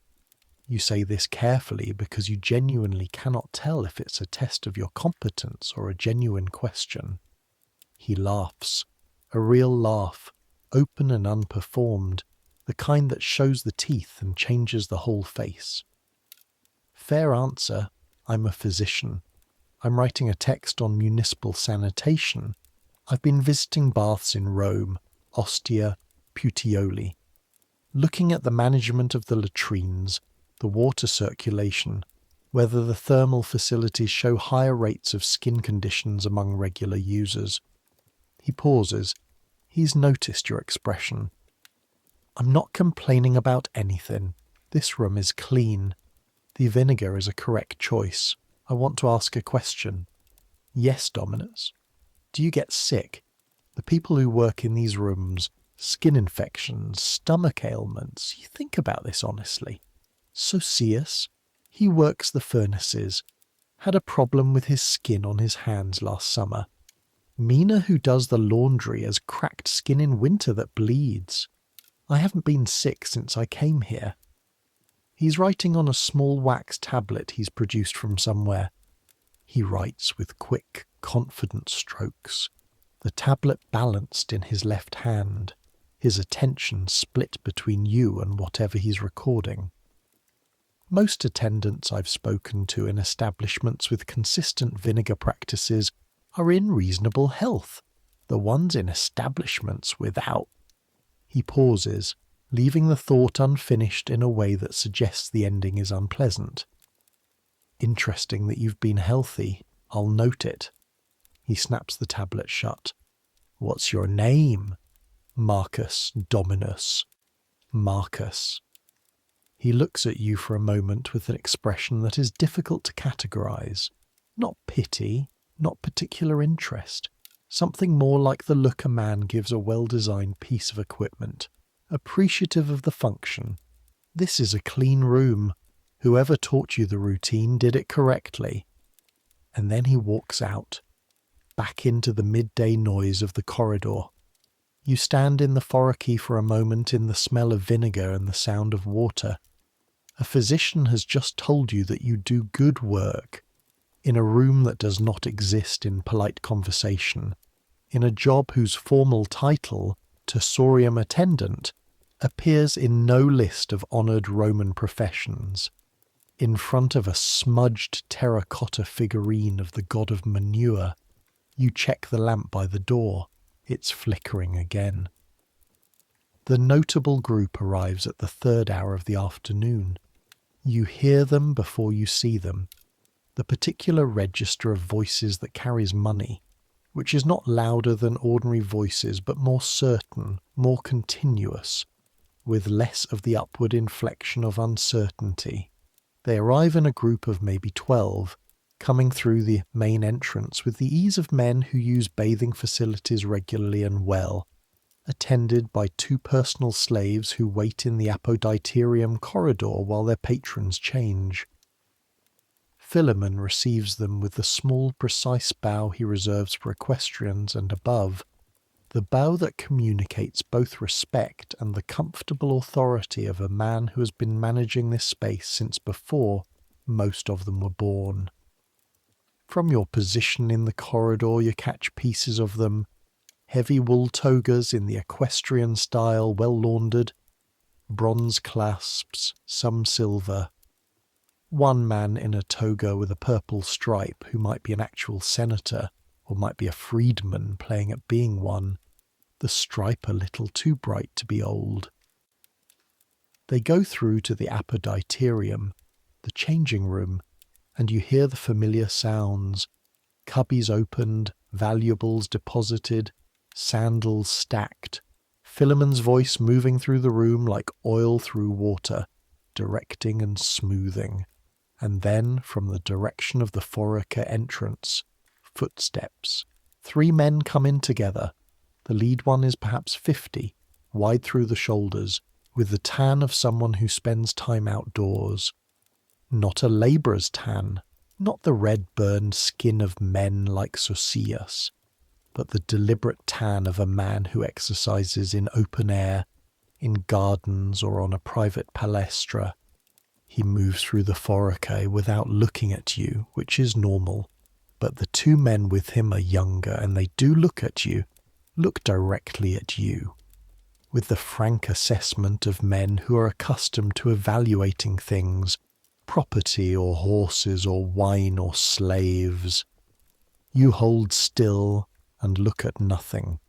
You say this carefully because you genuinely cannot tell if it's a test of your competence or a genuine question. He laughs. A real laugh, open and unperformed, the kind that shows the teeth and changes the whole face. Fair answer. I'm a physician. I'm writing a text on municipal sanitation. I've been visiting baths in Rome, Ostia, Puteoli, looking at the management of the latrines, the water circulation, whether the thermal facilities show higher rates of skin conditions among regular users. He pauses. He's noticed your expression. I'm not complaining about anything. This room is clean. The vinegar is a correct choice. I want to ask a question. Yes, Dominus. Do you get sick? The people who work in these rooms, skin infections, stomach ailments, you think about this honestly. Socius, he works the furnaces, had a problem with his skin on his hands last summer. Mina, who does the laundry, has cracked skin in winter that bleeds. I haven't been sick since I came here. He's writing on a small wax tablet he's produced from somewhere. He writes with quick, confident strokes, the tablet balanced in his left hand, his attention split between you and whatever he's recording. Most attendants I've spoken to in establishments with consistent vinegar practices are in reasonable health. The ones in establishments without. He pauses, leaving the thought unfinished in a way that suggests the ending is unpleasant. Interesting that you've been healthy. I'll note it. He snaps the tablet shut. What's your name? Marcus, Dominus. Marcus. He looks at you for a moment with an expression that is difficult to categorize. Not pity, not particular interest. Something more like the look a man gives a well-designed piece of equipment, appreciative of the function. This is a clean room. Whoever taught you the routine did it correctly. And then he walks out, back into the midday noise of the corridor. You stand in the forica for a moment in the smell of vinegar and the sound of water. A physician has just told you that you do good work, in a room that does not exist in polite conversation, in a job whose formal title, tersorium attendant, appears in no list of honoured Roman professions. In front of a smudged terracotta figurine of the god of manure, you check the lamp by the door. It's flickering again. The notable group arrives at the 3rd hour of the afternoon. You hear them before you see them. The particular register of voices that carries money, which is not louder than ordinary voices but more certain, more continuous, with less of the upward inflection of uncertainty. They arrive in a group of maybe 12, coming through the main entrance with the ease of men who use bathing facilities regularly and well, attended by 2 personal slaves who wait in the apoditerium corridor while their patrons change. Philemon receives them with the small, precise bow he reserves for equestrians and above, the bow that communicates both respect and the comfortable authority of a man who has been managing this space since before most of them were born. From your position in the corridor you catch pieces of them, heavy wool togas in the equestrian style, well laundered, bronze clasps, some silver. One man in a toga with a purple stripe who might be an actual senator or might be a freedman playing at being one, the stripe a little too bright to be old. They go through to the appetiterium, the changing room, and you hear the familiar sounds. Cubbies opened, valuables deposited, sandals stacked, Philemon's voice moving through the room like oil through water, directing and smoothing. And then, from the direction of the forica entrance, footsteps. 3 men come in together. The lead one is perhaps 50, wide through the shoulders, with the tan of someone who spends time outdoors. Not a labourer's tan, not the red-burned skin of men like Socius, but the deliberate tan of a man who exercises in open air, in gardens or on a private palestra. He moves through the forica without looking at you, which is normal, but the 2 men with him are younger and they do look at you, look directly at you, with the frank assessment of men who are accustomed to evaluating things, property or horses or wine or slaves. You hold still and look at nothing.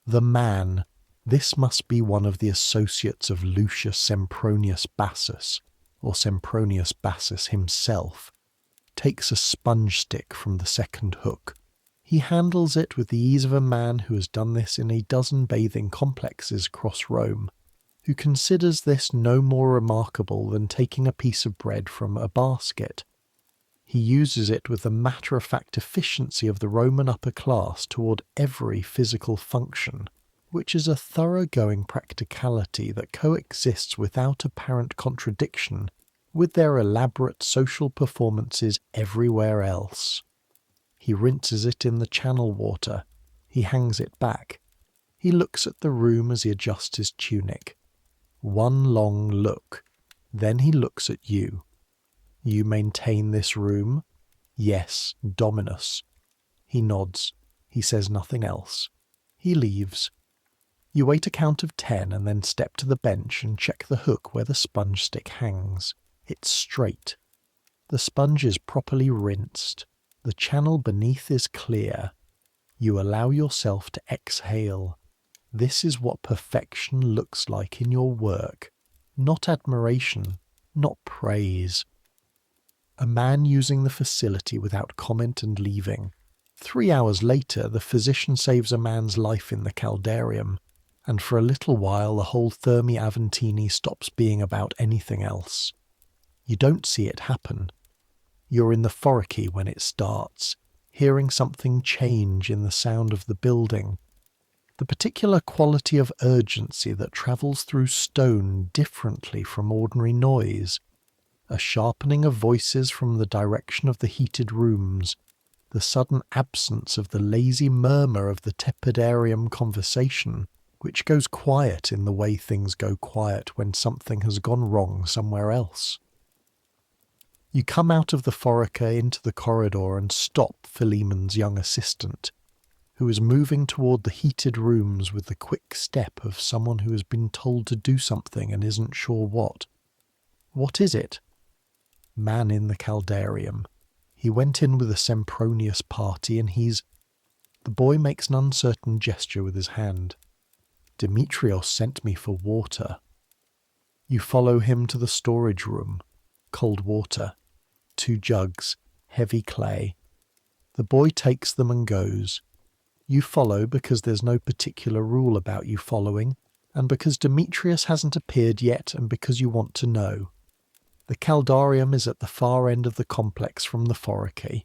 The man, this must be one of the associates of Lucius Sempronius Bassus, or Sempronius Bassus himself, takes a sponge stick from the second hook. He handles it with the ease of a man who has done this in a dozen bathing complexes across Rome, who considers this no more remarkable than taking a piece of bread from a basket. He uses it with the matter-of-fact efficiency of the Roman upper class toward every physical function, which is a thoroughgoing practicality that coexists without apparent contradiction with their elaborate social performances everywhere else. He rinses it in the channel water. He hangs it back. He looks at the room as he adjusts his tunic. One long look. Then he looks at you. You maintain this room? Yes, Dominus. He nods. He says nothing else. He leaves. You wait a count of 10 and then step to the bench and check the hook where the sponge stick hangs. It's straight. The sponge is properly rinsed. The channel beneath is clear. You allow yourself to exhale. This is what perfection looks like in your work. Not admiration, not praise. A man using the facility without comment and leaving. 3 hours later, the physician saves a man's life in the caldarium, and for a little while the whole Thermae Aventini stops being about anything else. You don't see it happen. You're in the foricae when it starts, hearing something change in the sound of the building. The particular quality of urgency that travels through stone differently from ordinary noise. A sharpening of voices from the direction of the heated rooms, the sudden absence of the lazy murmur of the tepidarium conversation, which goes quiet in the way things go quiet when something has gone wrong somewhere else. You come out of the forica into the corridor and stop Philemon's young assistant, who is moving toward the heated rooms with the quick step of someone who has been told to do something and isn't sure what. What is it? Man in the caldarium. He went in with a Sempronius party and he's... The boy makes an uncertain gesture with his hand. Demetrios sent me for water. You follow him to the storage room. Cold water. 2 jugs. Heavy clay. The boy takes them and goes. You follow because there's no particular rule about you following, and because Demetrius hasn't appeared yet, and because you want to know. The caldarium is at the far end of the complex from the foricae,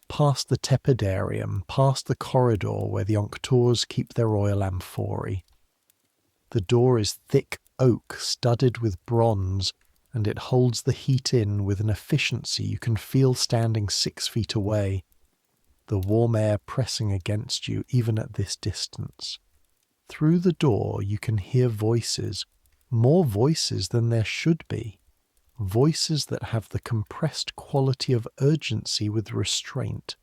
past the tepidarium, past the corridor where the unctors keep their oil amphorae. The door is thick oak studded with bronze, and it holds the heat in with an efficiency you can feel standing 6 feet away, the warm air pressing against you even at this distance. Through the door you can hear voices, more voices than there should be. Voices that have the compressed quality of urgency with restraint.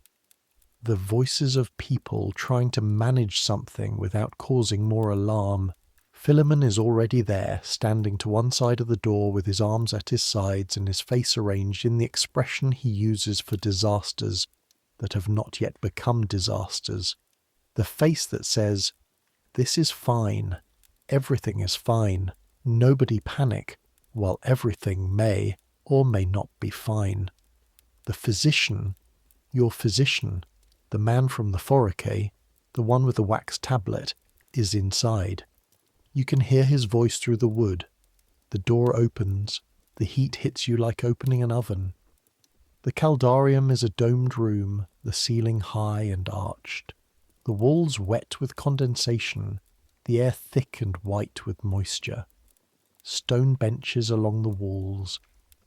The voices of people trying to manage something without causing more alarm, Philemon is already there, standing to one side of the door with his arms at his sides and his face arranged in the expression he uses for disasters that have not yet become disasters. The face that says, "This is fine. Everything is fine. Nobody panic," while everything may or may not be fine. The physician, your physician, the man from the forica, the one with the wax tablet, is inside. You can hear his voice through the wood. The door opens. The heat hits you like opening an oven. The caldarium is a domed room, the ceiling high and arched. The walls wet with condensation, the air thick and white with moisture. Stone benches along the walls,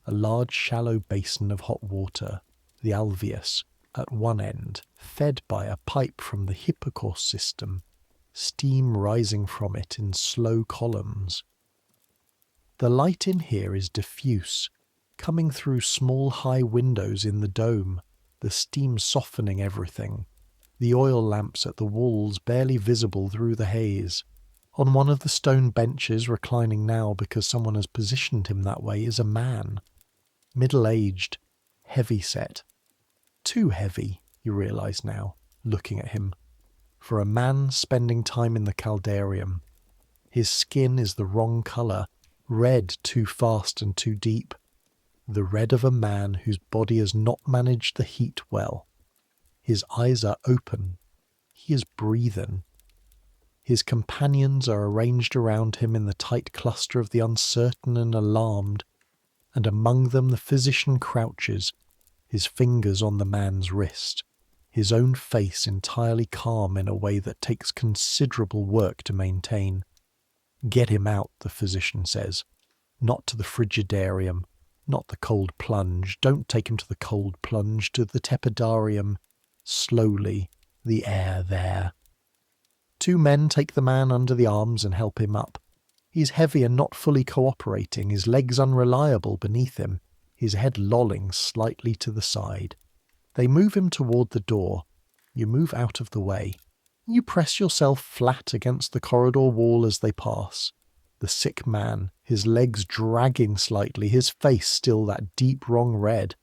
a large shallow basin of hot water, the alveus, at one end, fed by a pipe from the hypocaust system, steam rising from it in slow columns. The light in here is diffuse, coming through small high windows in the dome, the steam softening everything, the oil lamps at the walls barely visible through the haze. On one of the stone benches, reclining now because someone has positioned him that way, is a man. Middle-aged, heavy-set. Too heavy, you realise now, looking at him. For a man spending time in the caldarium. His skin is the wrong colour, red too fast and too deep. The red of a man whose body has not managed the heat well. His eyes are open. He is breathing. His companions are arranged around him in the tight cluster of the uncertain and alarmed, and among them the physician crouches, his fingers on the man's wrist, his own face entirely calm in a way that takes considerable work to maintain. "Get him out," the physician says. "Not to the frigidarium, not the cold plunge. Don't take him to the cold plunge, to the tepidarium. Slowly, the air there." Two men take the man under the arms and help him up. He's heavy and not fully cooperating, his legs unreliable beneath him, his head lolling slightly to the side. They move him toward the door. You move out of the way. You press yourself flat against the corridor wall as they pass. The sick man, his legs dragging slightly, his face still that deep wrong red.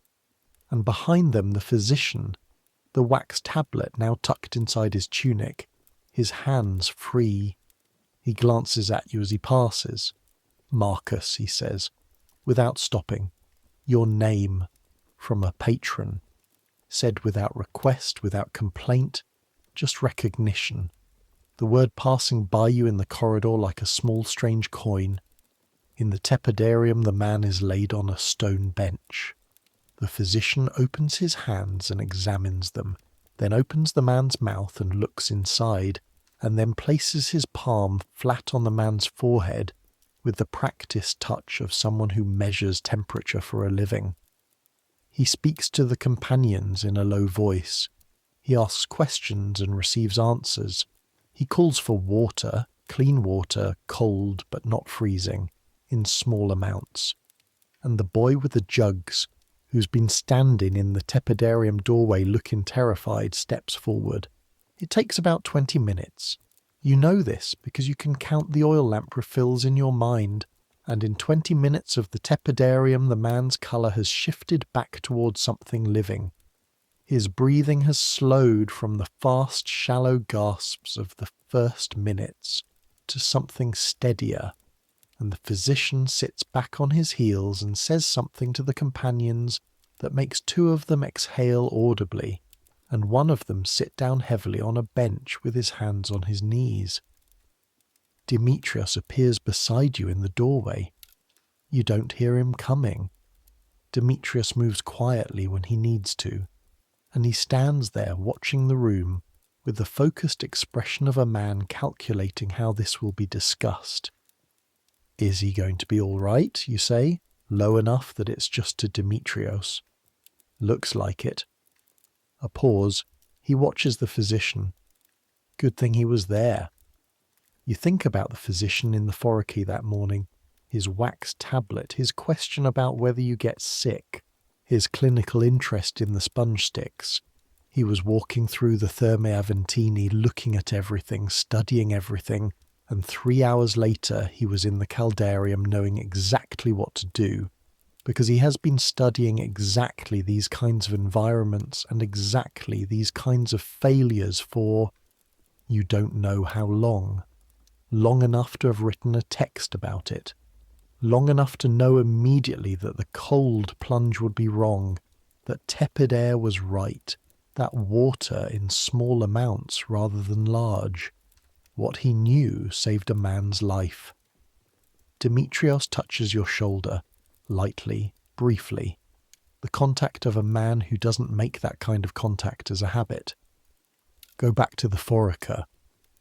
And behind them the physician, the wax tablet now tucked inside his tunic, his hands free. He glances at you as he passes. "Marcus," he says, without stopping. "Your name, from a patron." Said without request, without complaint, just recognition. The word passing by you in the corridor like a small strange coin. In the tepidarium the man is laid on a stone bench. The physician opens his hands and examines them, then opens the man's mouth and looks inside, and then places his palm flat on the man's forehead with the practiced touch of someone who measures temperature for a living. He speaks to the companions in a low voice. He asks questions and receives answers. He calls for water, clean water, cold but not freezing, in small amounts. And the boy with the jugs, who's been standing in the tepidarium doorway looking terrified, steps forward. It takes about 20 minutes. You know this because you can count the oil lamp refills in your mind, and in 20 minutes of the tepidarium the man's colour has shifted back towards something living. His breathing has slowed from the fast, shallow gasps of the first minutes to something steadier, and the physician sits back on his heels and says something to the companions that makes two of them exhale audibly, and one of them sit down heavily on a bench with his hands on his knees. Demetrios appears beside you in the doorway. You don't hear him coming. Demetrios moves quietly when he needs to, and he stands there watching the room with the focused expression of a man calculating how this will be discussed. "Is he going to be all right?" you say, low enough that it's just to Demetrios. "Looks like it." A pause. He watches the physician. Good thing he was there. You think about the physician in the forica that morning, his wax tablet, his question about whether you get sick, his clinical interest in the sponge sticks. He was walking through the Thermae Aventini, looking at everything, studying everything, and 3 hours later he was in the caldarium knowing exactly what to do, because he has been studying exactly these kinds of environments and exactly these kinds of failures for, you don't know how long. Long enough to have written a text about it. Long enough to know immediately that the cold plunge would be wrong, that tepid air was right, that water in small amounts rather than large. What he knew saved a man's life. Demetrios touches your shoulder, lightly, briefly. The contact of a man who doesn't make that kind of contact as a habit. Go back to the forica.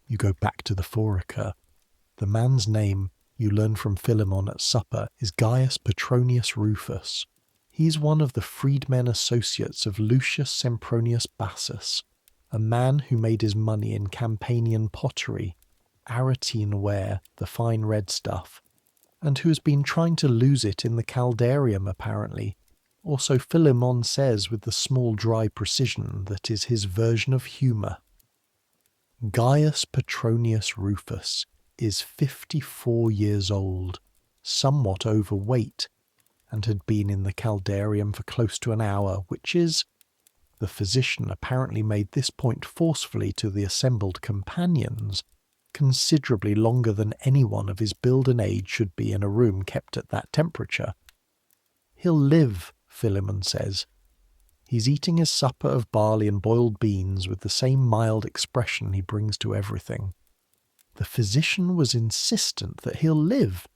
You go back to the forica. The man's name, you learn from Philemon at supper, is Gaius Petronius Rufus. He's one of the freedmen associates of Lucius Sempronius Bassus, a man who made his money in Campanian pottery, aretine ware, the fine red stuff, and who has been trying to lose it in the caldarium apparently, or so Philemon says with the small dry precision that is his version of humour. Gaius Petronius Rufus is 54 years old, somewhat overweight, and had been in the caldarium for close to an hour, which is, the physician apparently made this point forcefully to the assembled companions, considerably longer than anyone of his build and age should be in a room kept at that temperature. He'll live, Philemon says. He's eating his supper of barley and boiled beans with the same mild expression he brings to everything. The physician was insistent that he'll live.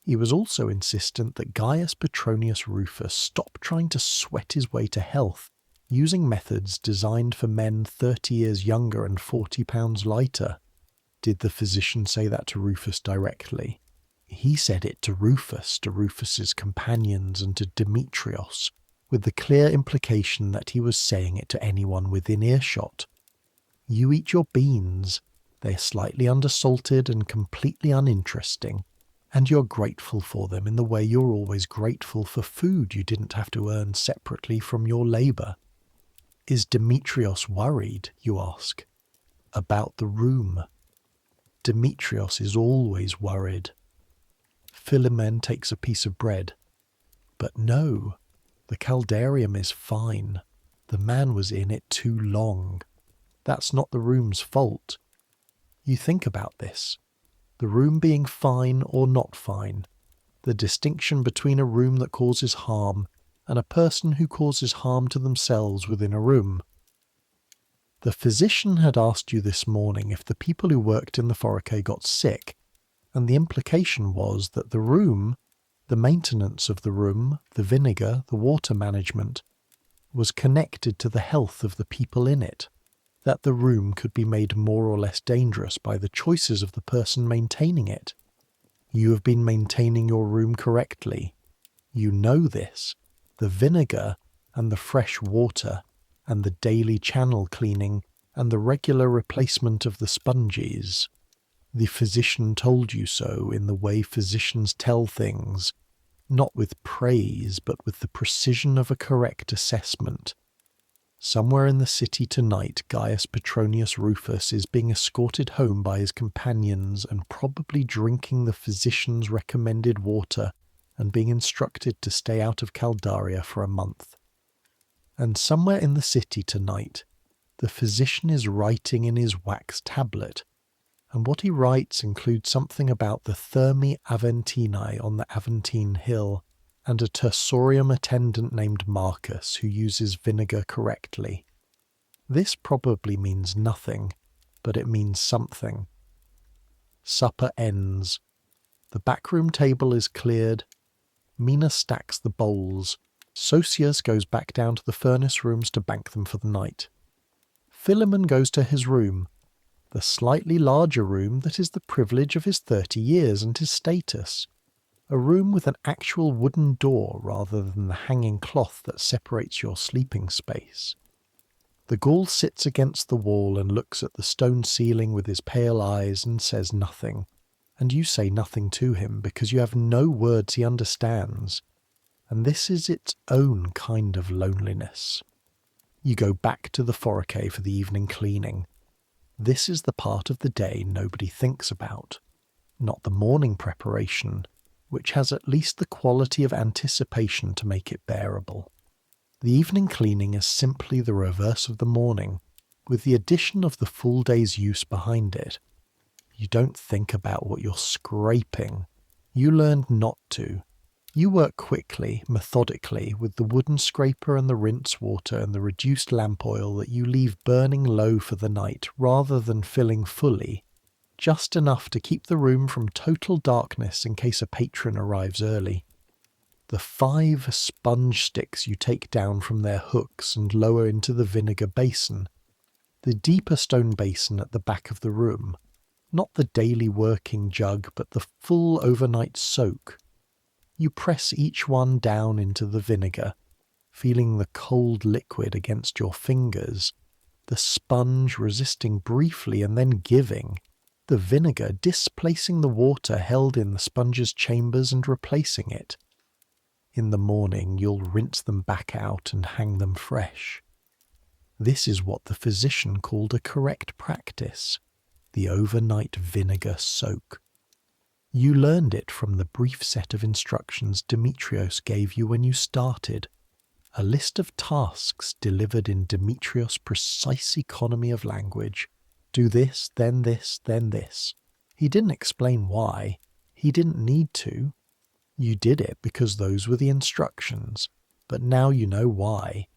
He was also insistent that Gaius Petronius Rufus stop trying to sweat his way to health, using methods designed for men 30 years younger and 40 pounds lighter. Did the physician say that to Rufus directly? He said it to Rufus's companions, and to Demetrios, with the clear implication that he was saying it to anyone within earshot. You eat your beans. They're slightly undersalted and completely uninteresting, and you're grateful for them in the way you're always grateful for food you didn't have to earn separately from your labour. Is Demetrios worried, you ask, about the room? Demetrios is always worried. Philemon takes a piece of bread. But no, the caldarium is fine. The man was in it too long. That's not the room's fault. You think about this. The room being fine or not fine. The distinction between a room that causes harm and a person who causes harm to themselves within a room. The physician had asked you this morning if the people who worked in the forica got sick, and the implication was that the room, the maintenance of the room, the vinegar, the water management, was connected to the health of the people in it, that the room could be made more or less dangerous by the choices of the person maintaining it. You have been maintaining your room correctly. You know this. The vinegar and the fresh water and the daily channel cleaning and the regular replacement of the sponges. The physician told you so in the way physicians tell things, not with praise but with the precision of a correct assessment. Somewhere in the city tonight, Gaius Petronius Rufus is being escorted home by his companions and probably drinking the physician's recommended water and being instructed to stay out of Caldaria for a month. And somewhere in the city tonight, the physician is writing in his wax tablet, and what he writes includes something about the Thermae Aventinae on the Aventine Hill, and a tersorium attendant named Marcus who uses vinegar correctly. This probably means nothing, but it means something. Supper ends. The backroom table is cleared. Mina stacks the bowls. Sosius goes back down to the furnace rooms to bank them for the night. Philemon goes to his room, the slightly larger room that is the privilege of his 30 years and his status. A room with an actual wooden door rather than the hanging cloth that separates your sleeping space. The Gaul sits against the wall and looks at the stone ceiling with his pale eyes and says nothing. And you say nothing to him because you have no words he understands. And this is its own kind of loneliness. You go back to the forica for the evening cleaning. This is the part of the day nobody thinks about. not the morning preparation, which has at least the quality of anticipation to make it bearable. The evening cleaning is simply the reverse of the morning, with the addition of the full day's use behind it. You don't think about what you're scraping. You learned not to. You work quickly, methodically, with the wooden scraper and the rinse water and the reduced lamp oil that you leave burning low for the night rather than filling fully, just enough to keep the room from total darkness in case a patron arrives early. The 5 sponge sticks you take down from their hooks and lower into the vinegar basin, the deeper stone basin at the back of the room, not the daily working jug but the full overnight soak. You press each one down into the vinegar, feeling the cold liquid against your fingers, the sponge resisting briefly and then giving, the vinegar displacing the water held in the sponge's chambers and replacing it. In the morning you'll rinse them back out and hang them fresh. This is what the physician called a correct practice, the overnight vinegar soak. You learned it from the brief set of instructions Demetrios gave you when you started, a list of tasks delivered in Demetrios' precise economy of language. Do this, then this, then this. He didn't explain why. He didn't need to. You did it because those were the instructions, but now you know why.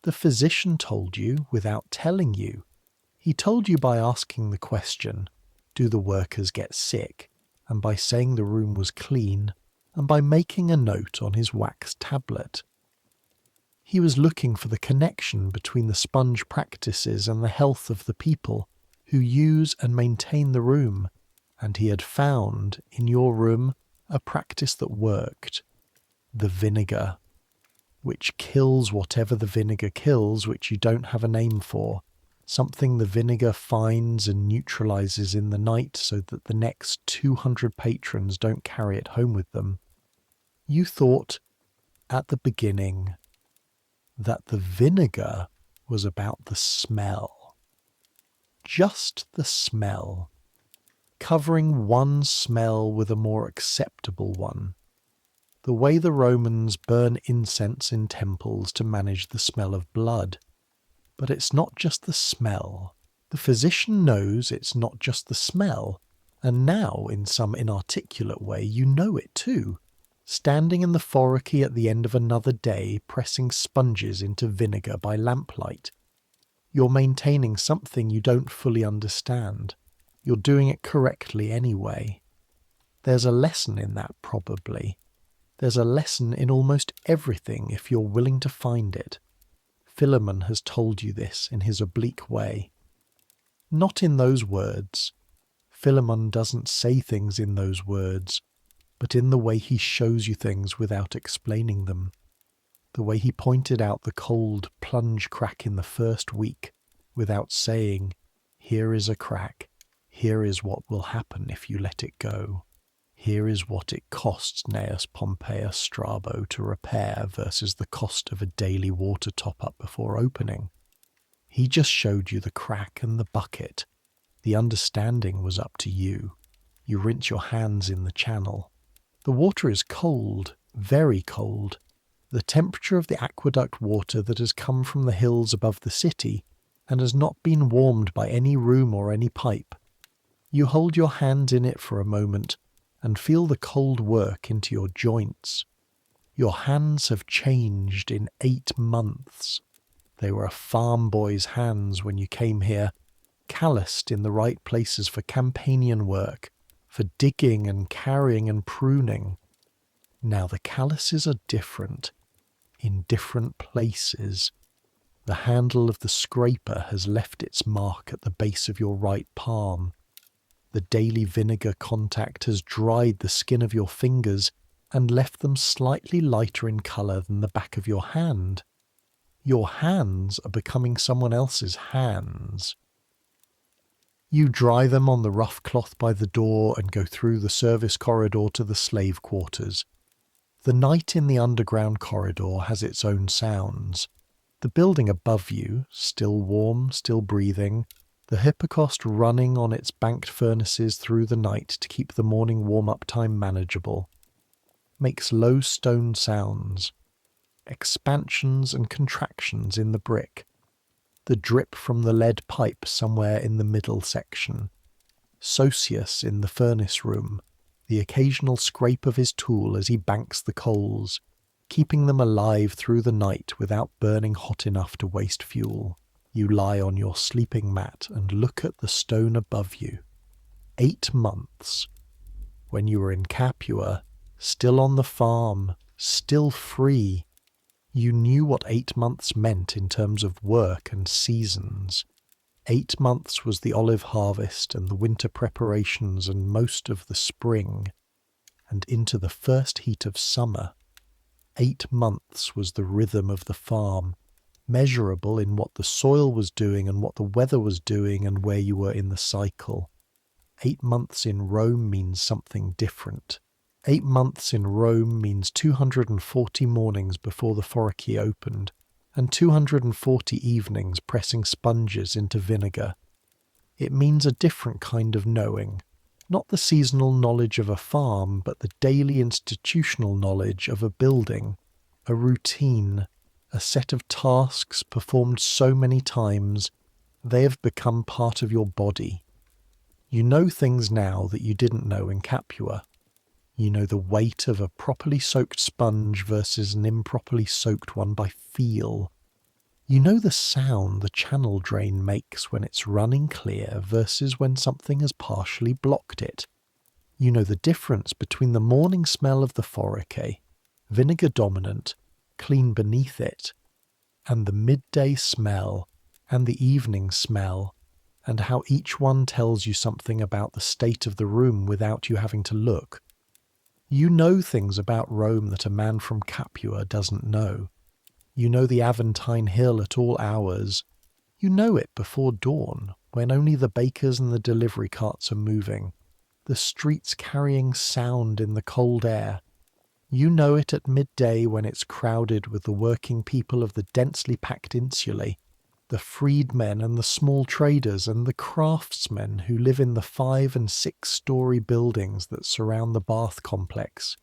The physician told you without telling you. He told you by asking the question, do the workers get sick? And by saying the room was clean, and by making a note on his wax tablet. He was looking for the connection between the sponge practices and the health of the people who use and maintain the room, and he had found, in your room, a practice that worked. The vinegar, which kills whatever the vinegar kills, which you don't have a name for. Something the vinegar finds and neutralizes in the night so that the next 200 patrons don't carry it home with them. You thought, at the beginning, that the vinegar was about the smell. Just the smell. Covering one smell with a more acceptable one. The way the Romans burn incense in temples to manage the smell of blood. But it's not just the smell. The physician knows it's not just the smell, and now, in some inarticulate way, you know it too, standing in the forica at the end of another day, pressing sponges into vinegar by lamplight. You're maintaining something you don't fully understand. You're doing it correctly anyway. There's a lesson in that, probably. There's a lesson in almost everything if you're willing to find it. Philemon has told you this in his oblique way. Not in those words. Philemon doesn't say things in those words, but in the way he shows you things without explaining them. The way he pointed out the cold plunge crack in the first week without saying, here is a crack, here is what will happen if you let it go. Here is what it costs Gnaeus Pompeius Strabo to repair versus the cost of a daily water top-up before opening. He just showed you the crack and the bucket. The understanding was up to you. You rinse your hands in the channel. The water is cold, very cold. The temperature of the aqueduct water that has come from the hills above the city and has not been warmed by any room or any pipe. You hold your hand in it for a moment and feel the cold work into your joints. Your hands have changed in 8 months. They were a farm boy's hands when you came here, calloused in the right places for campaignian work, for digging and carrying and pruning. Now the calluses are different, in different places. The handle of the scraper has left its mark at the base of your right palm. The daily vinegar contact has dried the skin of your fingers and left them slightly lighter in colour than the back of your hand. Your hands are becoming someone else's hands. You dry them on the rough cloth by the door and go through the service corridor to the slave quarters. The night in the underground corridor has its own sounds. The building above you, still warm, still breathing, the hypocaust running on its banked furnaces through the night to keep the morning warm-up time manageable, makes low stone sounds, expansions and contractions in the brick, the drip from the lead pipe somewhere in the middle section, Socius in the furnace room, the occasional scrape of his tool as he banks the coals, keeping them alive through the night without burning hot enough to waste fuel. You lie on your sleeping mat and look at the stone above you. 8 months. When you were in Capua, still on the farm, still free, you knew what 8 months meant in terms of work and seasons. 8 months was the olive harvest and the winter preparations and most of the spring, and into the first heat of summer. 8 months was the rhythm of the farm, measurable in what the soil was doing and what the weather was doing and where you were in the cycle. 8 months in Rome means something different. 8 months in Rome means 240 mornings before the forica opened, and 240 evenings pressing sponges into vinegar. It means a different kind of knowing, not the seasonal knowledge of a farm, but the daily institutional knowledge of a building, a routine, a set of tasks performed so many times, they have become part of your body. You know things now that you didn't know in Capua. You know the weight of a properly soaked sponge versus an improperly soaked one by feel. You know the sound the channel drain makes when it's running clear versus when something has partially blocked it. You know the difference between the morning smell of the forica, vinegar dominant, clean beneath it, and the midday smell and the evening smell, and how each one tells you something about the state of the room without you having to look. You know things about Rome that a man from Capua doesn't know. You know the Aventine Hill at all hours. You know it before dawn, when only the bakers and the delivery carts are moving, the streets carrying sound in the cold air. You know it at midday when it's crowded with the working people of the densely packed insulae, the freedmen and the small traders and the craftsmen who live in the 5- and 6-story buildings that surround the bath complex,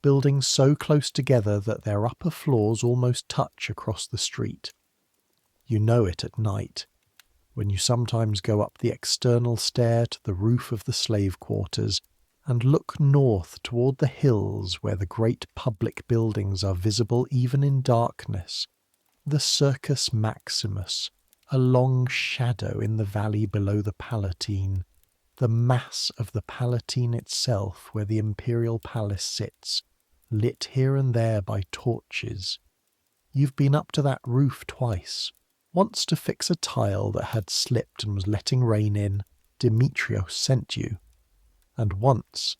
buildings so close together that their upper floors almost touch across the street. You know it at night, when you sometimes go up the external stair to the roof of the slave quarters and look north toward the hills where the great public buildings are visible even in darkness, the Circus Maximus, a long shadow in the valley below the Palatine, the mass of the Palatine itself where the imperial palace sits, lit here and there by torches. You've been up to that roof twice, once to fix a tile that had slipped and was letting rain in, Demetrios sent you, and once,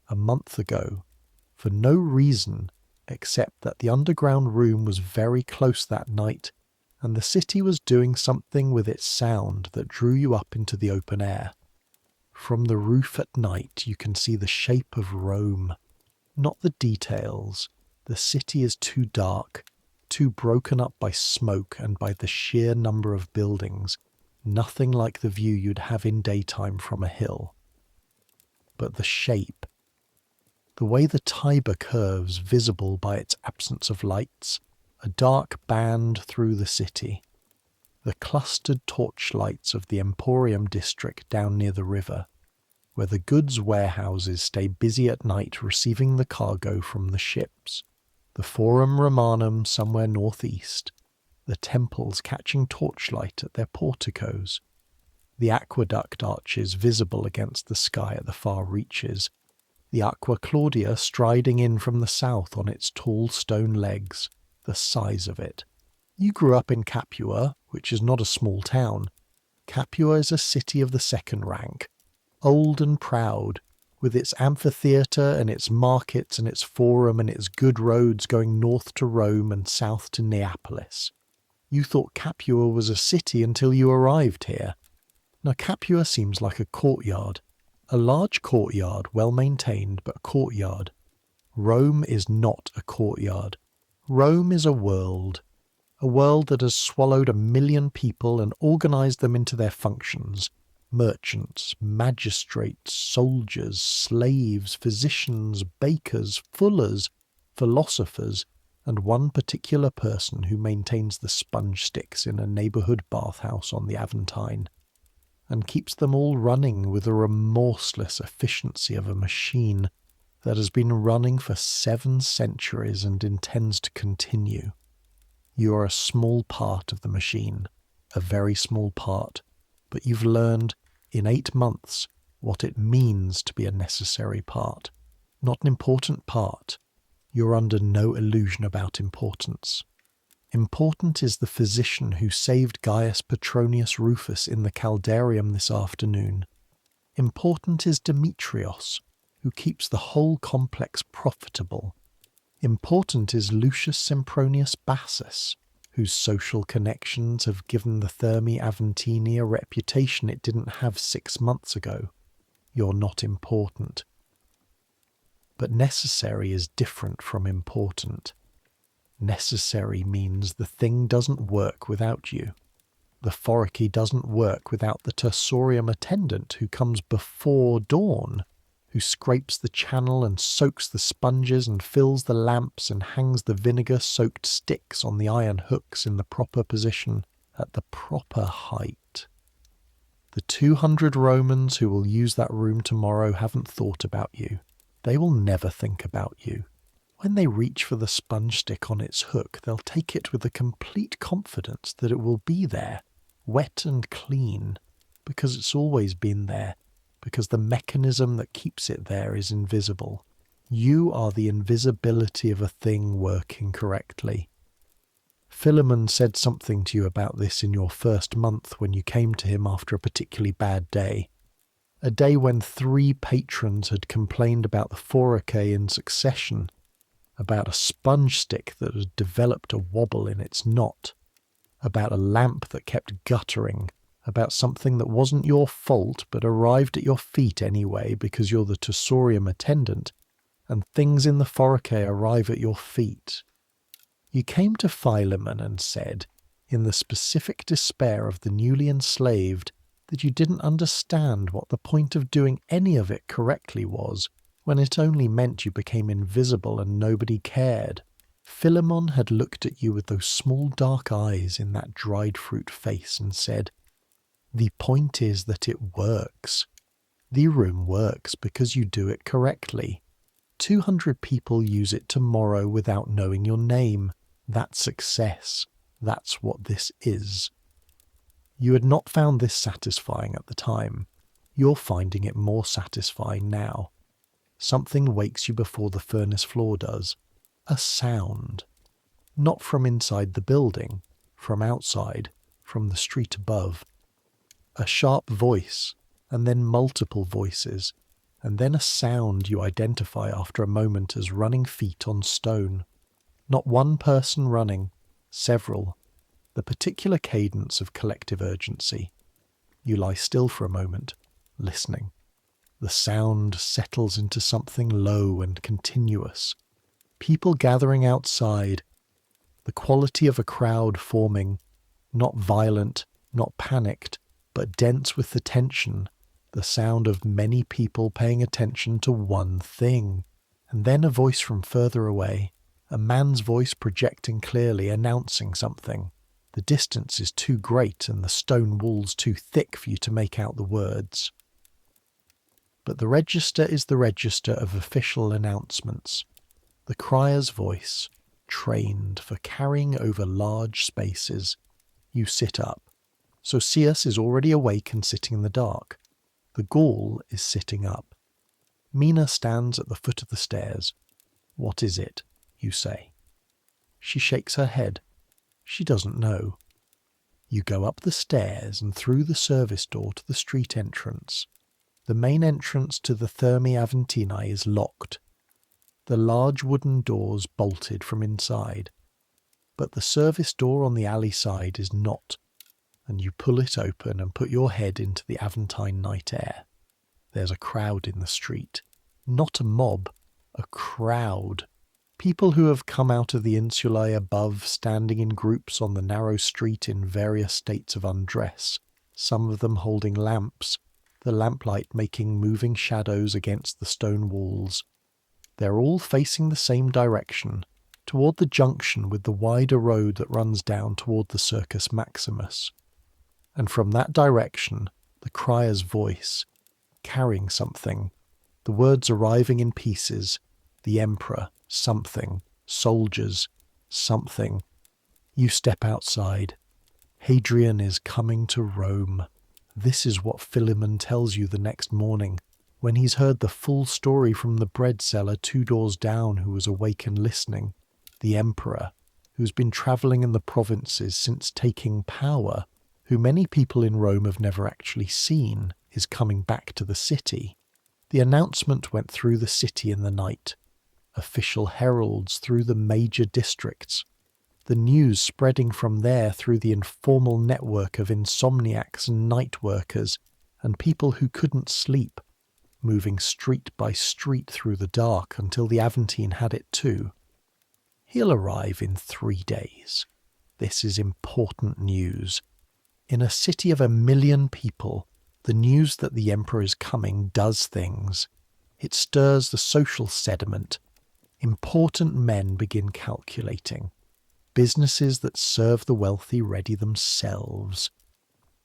a month ago, for no reason except that the underground room was very close that night, and the city was doing something with its sound that drew you up into the open air. From the roof at night you can see the shape of Rome, not the details. The city is too dark, too broken up by smoke and by the sheer number of buildings, nothing like the view you'd have in daytime from a hill. But the shape, the way the Tiber curves visible by its absence of lights, a dark band through the city, the clustered torchlights of the Emporium district down near the river, where the goods warehouses stay busy at night receiving the cargo from the ships, the Forum Romanum somewhere northeast, the temples catching torchlight at their porticos, the aqueduct arches visible against the sky at the far reaches, the Aqua Claudia striding in from the south on its tall stone legs, the size of it. You grew up in Capua, which is not a small town. Capua is a city of the second rank, old and proud, with its amphitheatre and its markets and its forum and its good roads going north to Rome and south to Neapolis. You thought Capua was a city until you arrived here. Now Capua seems like a courtyard, a large courtyard, well maintained, but a courtyard. Rome is not a courtyard. Rome is a world A world that has swallowed 1 million people and organised them into their functions. Merchants, magistrates, soldiers, slaves, physicians, bakers, fullers, philosophers, and one particular person who maintains the sponge sticks in a neighbourhood bathhouse on the Aventine, and keeps them all running with the remorseless efficiency of a machine that has been running for 7 centuries and intends to continue. You are a small part of the machine, a very small part, but you've learned in 8 months what it means to be a necessary part, not an important part. You're under no illusion about importance. Important is the physician who saved Gaius Petronius Rufus in the Caldarium this afternoon. Important is Demetrios, who keeps the whole complex profitable. Important is Lucius Sempronius Bassus, whose social connections have given the Thermae Aventini a reputation it didn't have 6 months ago. You're not important. But necessary is different from important. Necessary means the thing doesn't work without you. The forica doesn't work without the tersorium attendant who comes before dawn, who scrapes the channel and soaks the sponges and fills the lamps and hangs the vinegar-soaked sticks on the iron hooks in the proper position at the proper height. The 200 Romans who will use that room tomorrow haven't thought about you. They will never think about you. When they reach for the sponge stick on its hook, they'll take it with a complete confidence that it will be there, wet and clean, because it's always been there, because the mechanism that keeps it there is invisible. You are the invisibility of a thing working correctly. Philemon said something to you about this in your first month when you came to him after a particularly bad day. A day when 3 patrons had complained about the forica in succession, about a sponge stick that had developed a wobble in its knot, about a lamp that kept guttering, about something that wasn't your fault but arrived at your feet anyway because you're the tersorium attendant, and things in the forica arrive at your feet. You came to Philemon and said, in the specific despair of the newly enslaved, that you didn't understand what the point of doing any of it correctly was, when it only meant you became invisible and nobody cared. Philemon had looked at you with those small dark eyes in that dried fruit face and said, "The point is that it works. The room works because you do it correctly. 200 people use it tomorrow without knowing your name. That's success. That's what this is." You had not found this satisfying at the time. You're finding it more satisfying now. Something wakes you before the furnace floor does. A sound. Not from inside the building, from outside, from the street above. A sharp voice, and then multiple voices, and then a sound you identify after a moment as running feet on stone. Not one person running, several. The particular cadence of collective urgency. You lie still for a moment, listening. The sound settles into something low and continuous. People gathering outside. The quality of a crowd forming, not violent, not panicked, but dense with the tension. The sound of many people paying attention to one thing. And then a voice from further away. A man's voice projecting clearly, announcing something. The distance is too great and the stone walls too thick for you to make out the words. But the register is the register of official announcements. The crier's voice, trained for carrying over large spaces. You sit up. Sosias is already awake and sitting in the dark. The Gaul is sitting up. Mina stands at the foot of the stairs. "What is it?" you say. She shakes her head. She doesn't know. You go up the stairs and through the service door to the street entrance. The main entrance to the Thermae Aventini is locked. The large wooden doors bolted from inside. But the service door on the alley side is not, and you pull it open and put your head into the Aventine night air. There's a crowd in the street. Not a mob, a crowd. People who have come out of the insulae above, standing in groups on the narrow street in various states of undress, some of them holding lamps, the lamplight making moving shadows against the stone walls. They're all facing the same direction, toward the junction with the wider road that runs down toward the Circus Maximus. And from that direction, the crier's voice, carrying something, the words arriving in pieces, the emperor, something, soldiers, something. You step outside. Hadrian is coming to Rome. This is what Philemon tells you the next morning, when he's heard the full story from the bread seller 2 doors down who was awake and listening. The emperor, who's been travelling in the provinces since taking power, who many people in Rome have never actually seen, is coming back to the city. The announcement went through the city in the night. Official heralds through the major districts. The news spreading from there through the informal network of insomniacs and night workers and people who couldn't sleep, moving street by street through the dark until the Aventine had it too. He'll arrive in 3 days. This is important news. In a city of 1 million people, the news that the emperor is coming does things. It stirs the social sediment. Important men begin calculating. Businesses that serve the wealthy ready themselves.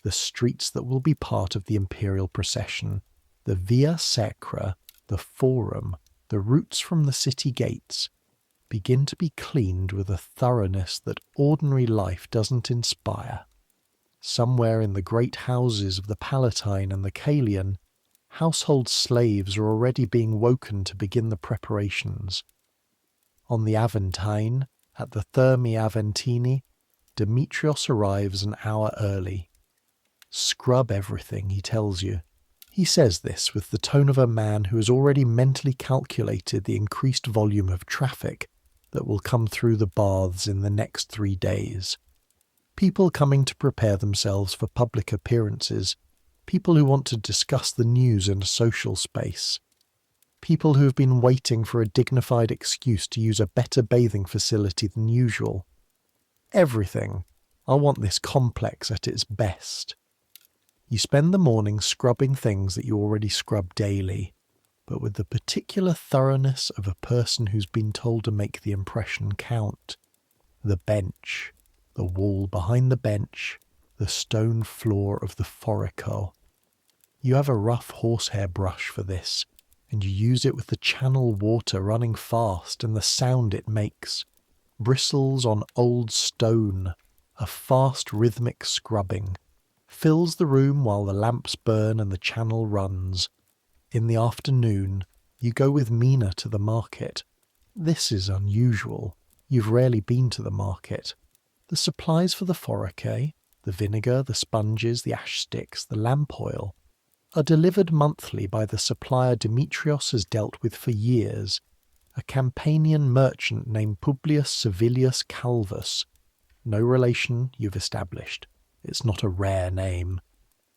The streets that will be part of the imperial procession, the Via Sacra, the Forum, the routes from the city gates, begin to be cleaned with a thoroughness that ordinary life doesn't inspire. Somewhere in the great houses of the Palatine and the Caelian, household slaves are already being woken to begin the preparations. On the Aventine, at the Thermae Aventini, Demetrios arrives an hour early. Scrub everything, he tells you. He says this with the tone of a man who has already mentally calculated the increased volume of traffic that will come through the baths in the next 3 days. People coming to prepare themselves for public appearances, people who want to discuss the news in a social space. People who have been waiting for a dignified excuse to use a better bathing facility than usual. Everything. I want this complex at its best. You spend the morning scrubbing things that you already scrub daily, but with the particular thoroughness of a person who's been told to make the impression count. The bench, the wall behind the bench, the stone floor of the forica. You have a rough horsehair brush for this, and you use it with the channel water running fast and the sound it makes. Bristles on old stone, a fast rhythmic scrubbing, fills the room while the lamps burn and the channel runs. In the afternoon, you go with Mina to the market. This is unusual. You've rarely been to the market. The supplies for the foricae, the vinegar, the sponges, the ash sticks, the lamp oil, are delivered monthly by the supplier Demetrios has dealt with for years, a Campanian merchant named Publius Servilius Calvus, no relation you've established, it's not a rare name,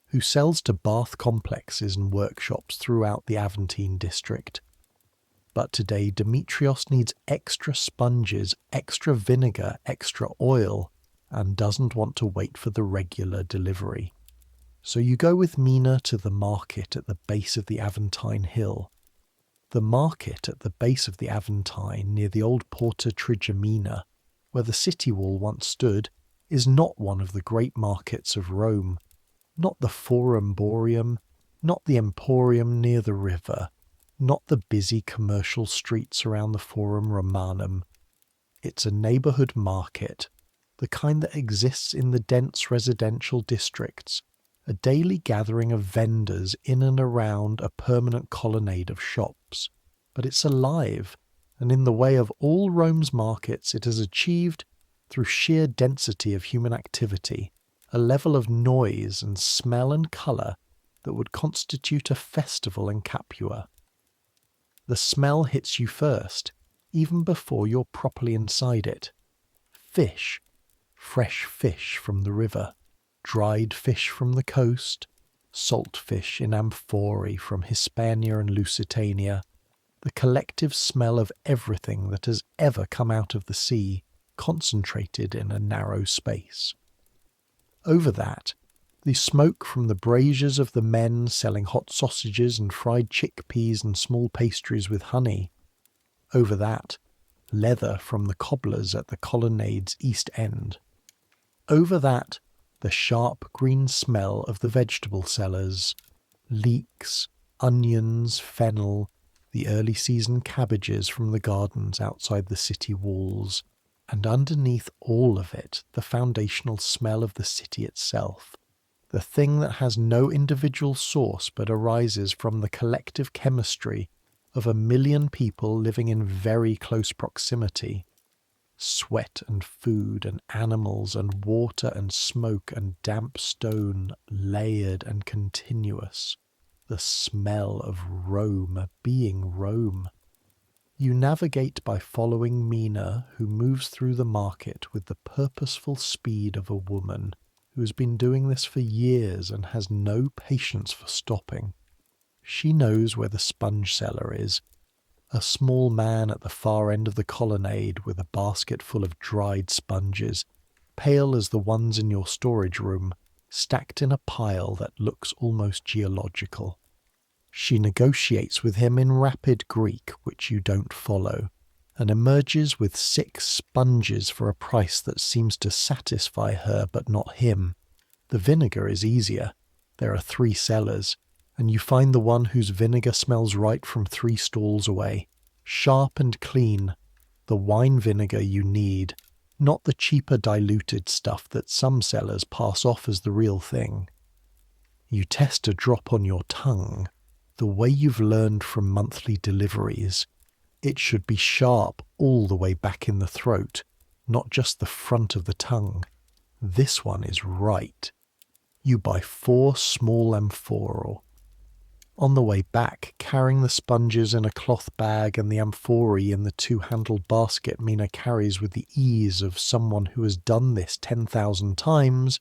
who sells to bath complexes and workshops throughout the Aventine district. But today Demetrios needs extra sponges, extra vinegar, extra oil, and doesn't want to wait for the regular delivery. So you go with Mina to the market at the base of the Aventine Hill. The market at the base of the Aventine near the old Porta Trigemina, where the city wall once stood, is not one of the great markets of Rome, not the Forum Boarium, not the Emporium near the river, not the busy commercial streets around the Forum Romanum. It's a neighbourhood market, the kind that exists in the dense residential districts, a daily gathering of vendors in and around a permanent colonnade of shops. But it's alive, and in the way of all Rome's markets it has achieved, through sheer density of human activity, a level of noise and smell and colour that would constitute a festival in Capua. The smell hits you first, even before you're properly inside it. Fish, fresh fish from the river, dried fish from the coast, salt fish in amphorae from Hispania and Lusitania, the collective smell of everything that has ever come out of the sea, concentrated in a narrow space. Over that, the smoke from the braziers of the men selling hot sausages and fried chickpeas and small pastries with honey. Over that, leather from the cobblers at the colonnade's east end. Over that, the sharp green smell of the vegetable sellers, leeks, onions, fennel, the early season cabbages from the gardens outside the city walls, and underneath all of it, the foundational smell of the city itself, the thing that has no individual source but arises from the collective chemistry of 1 million people living in very close proximity. Sweat and food and animals and water and smoke and damp stone, layered and continuous. The smell of Rome being Rome. You navigate by following Mina, who moves through the market with the purposeful speed of a woman who has been doing this for years and has no patience for stopping. She knows where the sponge seller is, a small man at the far end of the colonnade with a basket full of dried sponges, pale as the ones in your storage room, stacked in a pile that looks almost geological. She negotiates with him in rapid Greek, which you don't follow, and emerges with 6 sponges for a price that seems to satisfy her but not him. The vinegar is easier. There are 3 sellers, and you find the one whose vinegar smells right from 3 stalls away, sharp and clean, the wine vinegar you need, not the cheaper diluted stuff that some sellers pass off as the real thing. You test a drop on your tongue, the way you've learned from monthly deliveries. It should be sharp all the way back in the throat, not just the front of the tongue. This one is right. You buy 4 small amphorae. On the way back, carrying the sponges in a cloth bag and the amphorae in the 2-handled basket Mina carries with the ease of someone who has done this 10,000 times,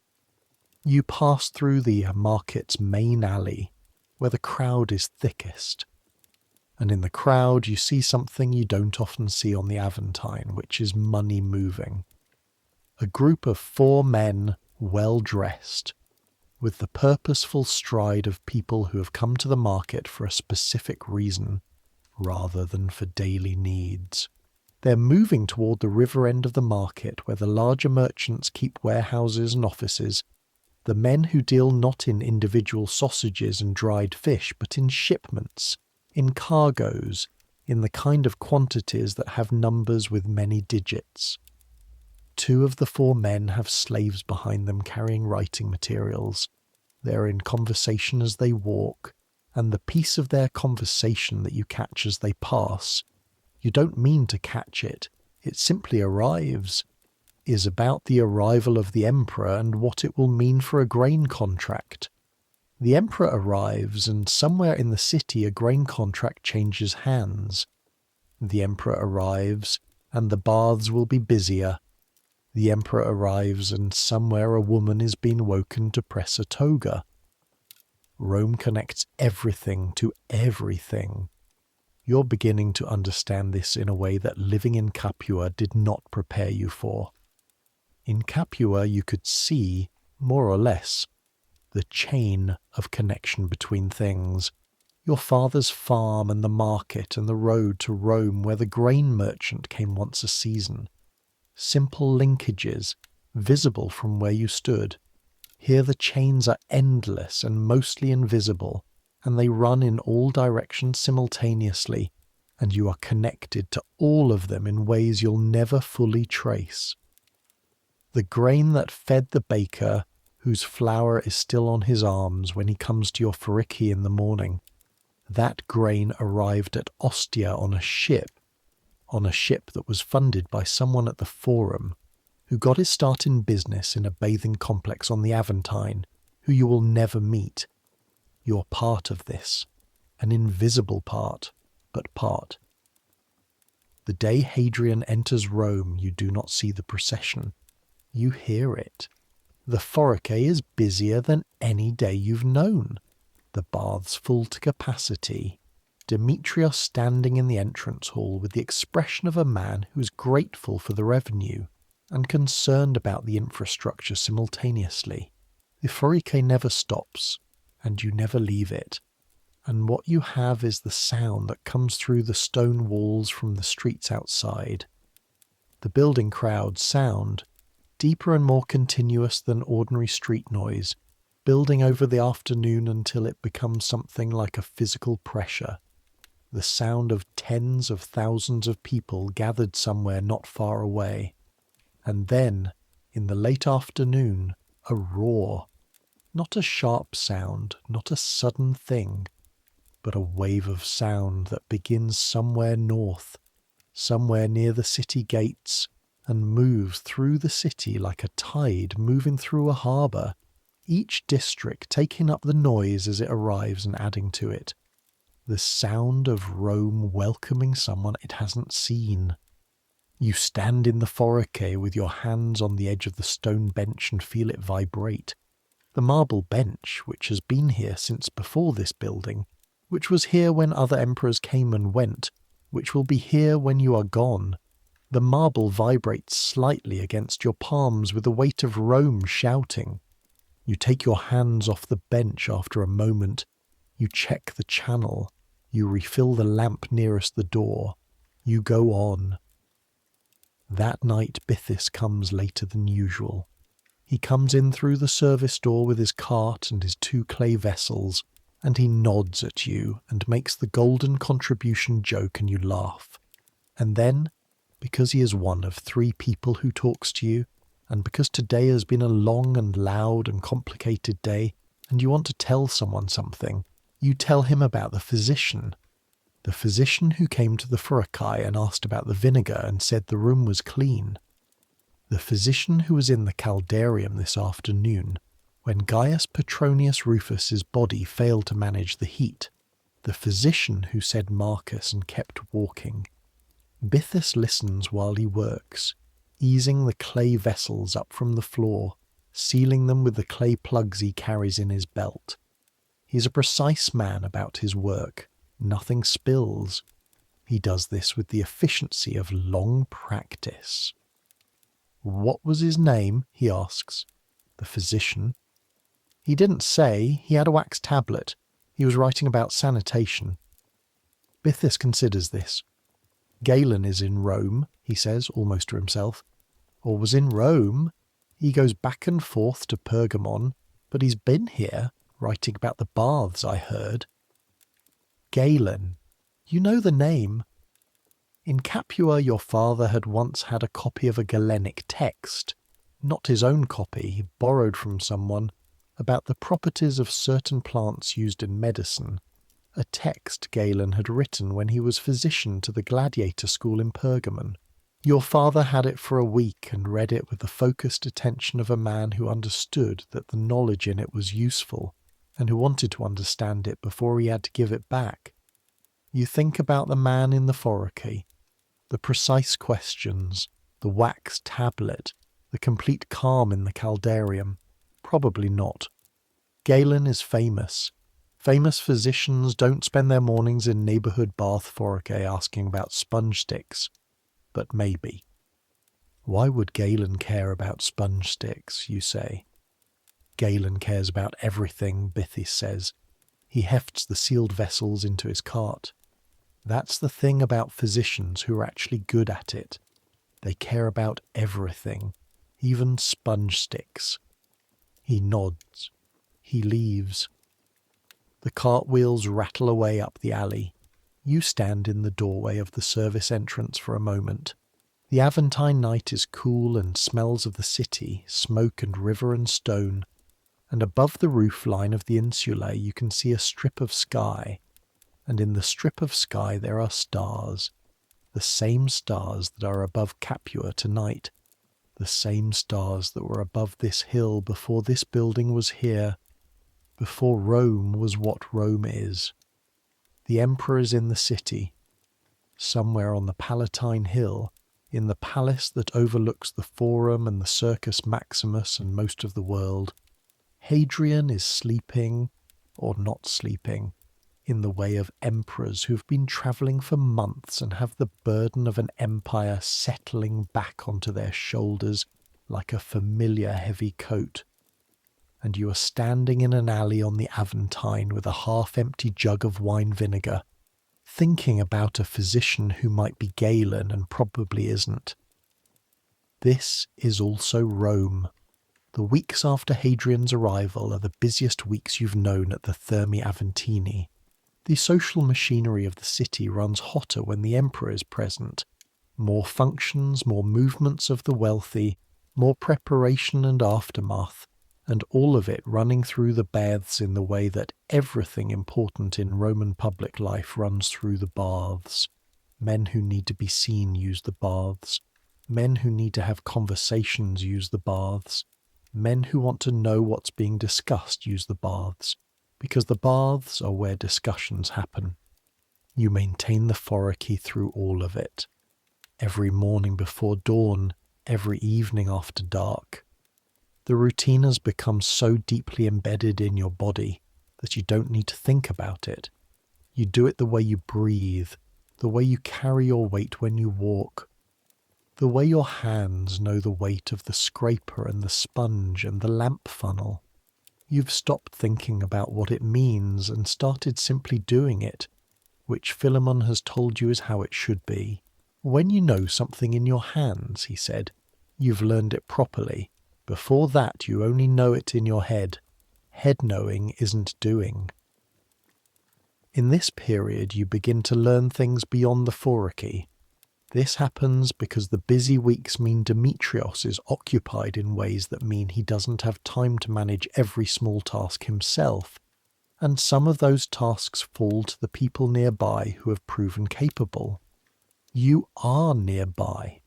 you pass through the market's main alley, where the crowd is thickest. And in the crowd you see something you don't often see on the Aventine, which is money moving. A group of 4 men, well dressed, with the purposeful stride of people who have come to the market for a specific reason, rather than for daily needs. They're moving toward the river end of the market where the larger merchants keep warehouses and offices, the men who deal not in individual sausages and dried fish, but in shipments, in cargoes, in the kind of quantities that have numbers with many digits. 2 of the 4 men have slaves behind them carrying writing materials. They're in conversation as they walk, and the piece of their conversation that you catch as they pass, you don't mean to catch it, it simply arrives, is about the arrival of the emperor and what it will mean for a grain contract. The emperor arrives, and somewhere in the city a grain contract changes hands. The emperor arrives, and the baths will be busier. The emperor arrives, and somewhere a woman is being woken to press a toga. Rome connects everything to everything. You're beginning to understand this in a way that living in Capua did not prepare you for. In Capua you could see, more or less, the chain of connection between things. Your father's farm and the market and the road to Rome where the grain merchant came once a season. Simple linkages, visible from where you stood. Here the chains are endless and mostly invisible, and they run in all directions simultaneously, and you are connected to all of them in ways you'll never fully trace. The grain that fed the baker, whose flour is still on his arms when he comes to your forica in the morning, that grain arrived at Ostia on a ship that was funded by someone at the Forum, who got his start in business in a bathing complex on the Aventine, who you will never meet. You're part of this, an invisible part, but part. The day Hadrian enters Rome, you do not see the procession. You hear it. The forica is busier than any day you've known. The baths full to capacity. Demetrios standing in the entrance hall with the expression of a man who is grateful for the revenue and concerned about the infrastructure simultaneously. The forica never stops, and you never leave it. And what you have is the sound that comes through the stone walls from the streets outside. The building crowd's sound, deeper and more continuous than ordinary street noise, building over the afternoon until it becomes something like a physical pressure. The sound of tens of thousands of people gathered somewhere not far away. And then, in the late afternoon, a roar. Not a sharp sound, not a sudden thing, but a wave of sound that begins somewhere north, somewhere near the city gates, and moves through the city like a tide moving through a harbour, each district taking up the noise as it arrives and adding to it. The sound of Rome welcoming someone it hasn't seen. You stand in the forica with your hands on the edge of the stone bench and feel it vibrate. The marble bench, which has been here since before this building, which was here when other emperors came and went, which will be here when you are gone. The marble vibrates slightly against your palms with the weight of Rome shouting. You take your hands off the bench after a moment. You check the channel. You refill the lamp nearest the door. You go on. That night Bithis comes later than usual. He comes in through the service door with his cart and his 2 clay vessels, and he nods at you and makes the golden contribution joke, and you laugh. And then, because he is one of 3 people who talks to you, and because today has been a long and loud and complicated day, and you want to tell someone something, you tell him about the physician who came to the forica and asked about the vinegar and said the room was clean. The physician who was in the caldarium this afternoon, when Gaius Petronius Rufus's body failed to manage the heat. The physician who said Marcus and kept walking. Bithis listens while he works, easing the clay vessels up from the floor, sealing them with the clay plugs he carries in his belt. He's a precise man about his work. Nothing spills. He does this with the efficiency of long practice. "What was his name?" he asks. The physician. "He didn't say. He had a wax tablet. He was writing about sanitation." Bithis considers this. "Galen is in Rome," he says, almost to himself. "Or was in Rome. He goes back and forth to Pergamon, but he's been here, writing about the baths, I heard." "Galen. You know the name. In Capua your father had once had a copy of a Galenic text, not his own copy, borrowed from someone, about the properties of certain plants used in medicine, a text Galen had written when he was physician to the gladiator school in Pergamon. Your father had it for a week and read it with the focused attention of a man who understood that the knowledge in it was useful, and who wanted to understand it before he had to give it back. You think about the man in the forica, the precise questions, the wax tablet, the complete calm in the caldarium. Probably not. Galen is famous. Famous physicians don't spend their mornings in neighbourhood bath forica asking about sponge sticks. But maybe. Why would Galen care about sponge sticks, you say? Galen cares about everything, Bithis says. He hefts the sealed vessels into his cart. That's the thing about physicians who are actually good at it. They care about everything, even sponge sticks. He nods. He leaves. The cartwheels rattle away up the alley. You stand in the doorway of the service entrance for a moment. The Aventine night is cool and smells of the city, smoke and river and stone, and above the roof line of the insula you can see a strip of sky, and in the strip of sky there are stars, the same stars that are above Capua tonight, the same stars that were above this hill before this building was here, before Rome was what Rome is. The emperor is in the city, somewhere on the Palatine Hill, in the palace that overlooks the Forum and the Circus Maximus and most of the world. Hadrian is sleeping, or not sleeping, in the way of emperors who've been travelling for months and have the burden of an empire settling back onto their shoulders like a familiar heavy coat. And you are standing in an alley on the Aventine with a half-empty jug of wine vinegar, thinking about a physician who might be Galen and probably isn't. This is also Rome. The weeks after Hadrian's arrival are the busiest weeks you've known at the Thermae Aventini. The social machinery of the city runs hotter when the emperor is present. More functions, more movements of the wealthy, more preparation and aftermath, and all of it running through the baths in the way that everything important in Roman public life runs through the baths. Men who need to be seen use the baths. Men who need to have conversations use the baths. Men who want to know what's being discussed use the baths, because the baths are where discussions happen. You maintain the forica through all of it. Every morning before dawn, every evening after dark. The routine has become so deeply embedded in your body that you don't need to think about it. You do it the way you breathe, the way you carry your weight when you walk, the way your hands know the weight of the scraper and the sponge and the lamp funnel. You've stopped thinking about what it means and started simply doing it, which Philemon has told you is how it should be. When you know something in your hands, he said, you've learned it properly. Before that, you only know it in your head. Head knowing isn't doing. In this period, you begin to learn things beyond the forica. This happens because the busy weeks mean Demetrios is occupied in ways that mean he doesn't have time to manage every small task himself, and some of those tasks fall to the people nearby who have proven capable. You are nearby.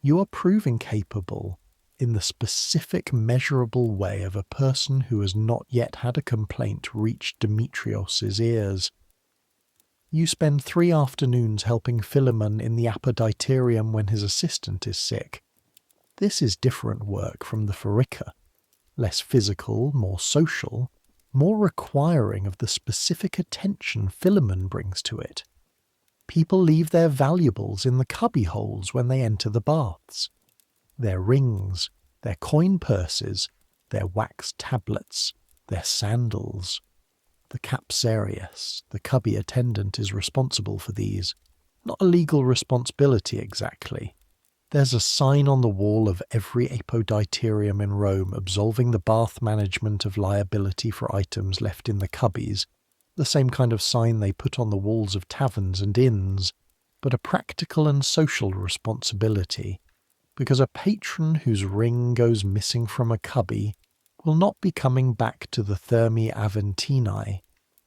You are proving capable in the specific measurable way of a person who has not yet had a complaint reach Demetrios's ears. You spend 3 afternoons helping Philemon in the apoditerium when his assistant is sick. This is different work from the forica, less physical, more social, more requiring of the specific attention Philemon brings to it. People leave their valuables in the cubby holes when they enter the baths. Their rings, their coin purses, their wax tablets, their sandals. The capsarius, the cubby attendant, is responsible for these. Not a legal responsibility exactly. There's a sign on the wall of every apoditerium in Rome absolving the bath management of liability for items left in the cubbies, the same kind of sign they put on the walls of taverns and inns, but a practical and social responsibility, because a patron whose ring goes missing from a cubby will not be coming back to the Thermae Aventini,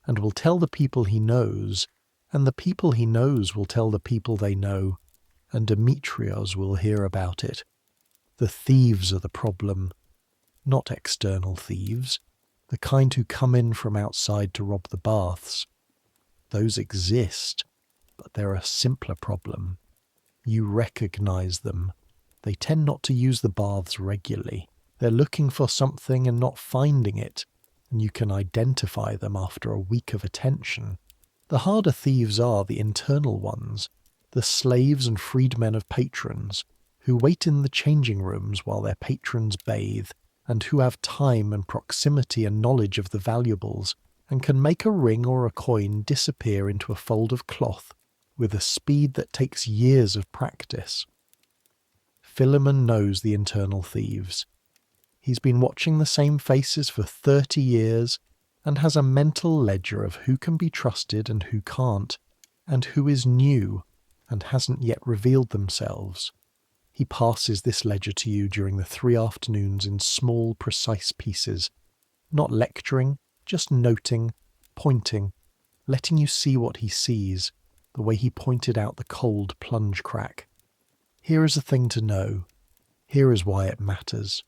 and will tell the people he knows, and the people he knows will tell the people they know, and Demetrios will hear about it. The thieves are the problem, not external thieves, the kind who come in from outside to rob the baths. Those exist, but they're a simpler problem. You recognize them. They tend not to use the baths regularly. They're looking for something and not finding it, and you can identify them after a week of attention. The harder thieves are the internal ones, the slaves and freedmen of patrons, who wait in the changing rooms while their patrons bathe, and who have time and proximity and knowledge of the valuables, and can make a ring or a coin disappear into a fold of cloth with a speed that takes years of practice. Philemon knows the internal thieves. He's been watching the same faces for 30 years and has a mental ledger of who can be trusted and who can't, and who is new and hasn't yet revealed themselves. He passes this ledger to you during the 3 afternoons in small, precise pieces, not lecturing, just noting, pointing, letting you see what he sees, the way he pointed out the cold plunge crack. Here is a thing to know. Here is why it matters.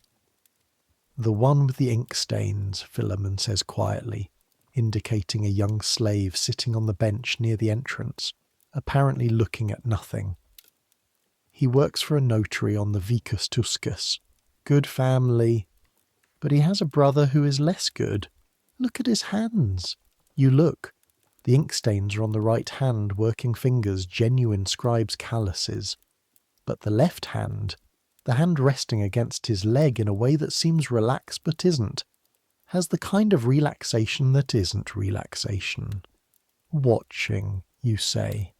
The one with the ink stains, Philemon says quietly, indicating a young slave sitting on the bench near the entrance, apparently looking at nothing. He works for a notary on the Vicus Tuscus. Good family. But he has a brother who is less good. Look at his hands. You look. The ink stains are on the right hand, working fingers, genuine scribe's calluses. But the left hand, the hand resting against his leg in a way that seems relaxed but isn't, has the kind of relaxation that isn't relaxation. Watching, you say.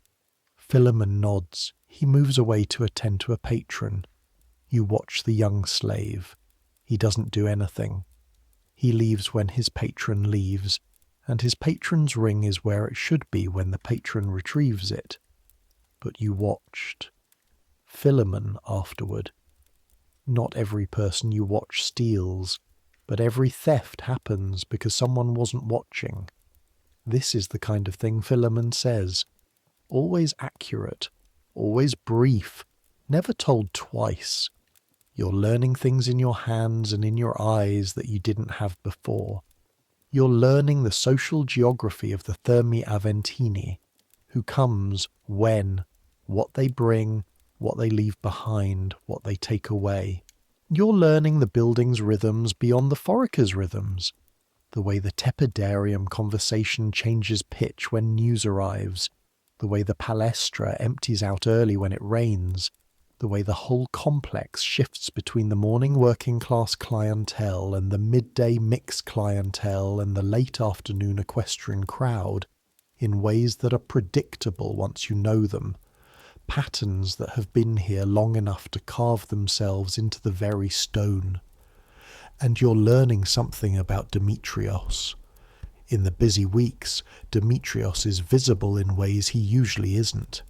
Philemon nods. He moves away to attend to a patron. You watch the young slave. He doesn't do anything. He leaves when his patron leaves, and his patron's ring is where it should be when the patron retrieves it. But you watched. Philemon afterward. Not every person you watch steals, but every theft happens because someone wasn't watching. This is the kind of thing Philemon says. Always accurate, always brief, never told twice. You're learning things in your hands and in your eyes that you didn't have before. You're learning the social geography of the Thermi Aventini, who comes, when, what they bring, what they leave behind, what they take away. You're learning the building's rhythms beyond the forica's rhythms, the way the tepidarium conversation changes pitch when news arrives, the way the palestra empties out early when it rains, the way the whole complex shifts between the morning working class clientele and the midday mixed clientele and the late afternoon equestrian crowd in ways that are predictable once you know them, patterns that have been here long enough to carve themselves into the very stone. And you're learning something about Demetrios. In the busy weeks, Demetrios is visible in ways he usually isn't.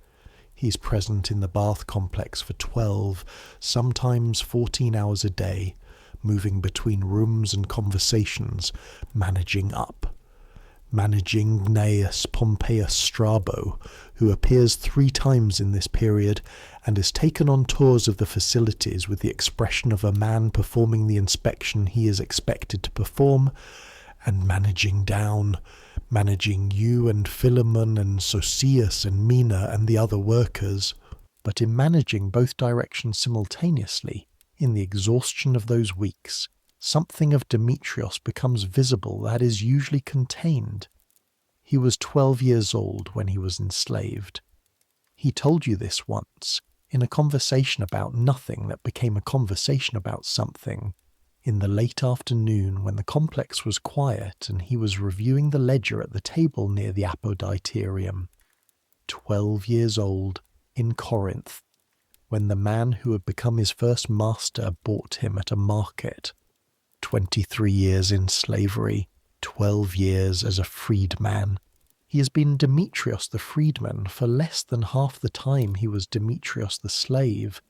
He's present in the bath complex for 12, sometimes 14 hours a day, moving between rooms and conversations, managing up. Managing Gnaeus Pompeius Strabo, who appears 3 times in this period and is taken on tours of the facilities with the expression of a man performing the inspection he is expected to perform, and managing down, managing you and Philemon and Sosius and Mina and the other workers, but in managing both directions simultaneously, in the exhaustion of those weeks, something of Demetrios becomes visible that is usually contained. He was 12 years old when he was enslaved. He told you this once, in a conversation about nothing that became a conversation about something, in the late afternoon when the complex was quiet and he was reviewing the ledger at the table near the apoditerium. 12 years old, in Corinth, when the man who had become his first master bought him at a market. 23 years in slavery, 12 years as a freedman. He has been Demetrios the freedman for less than half the time he was Demetrios the slave,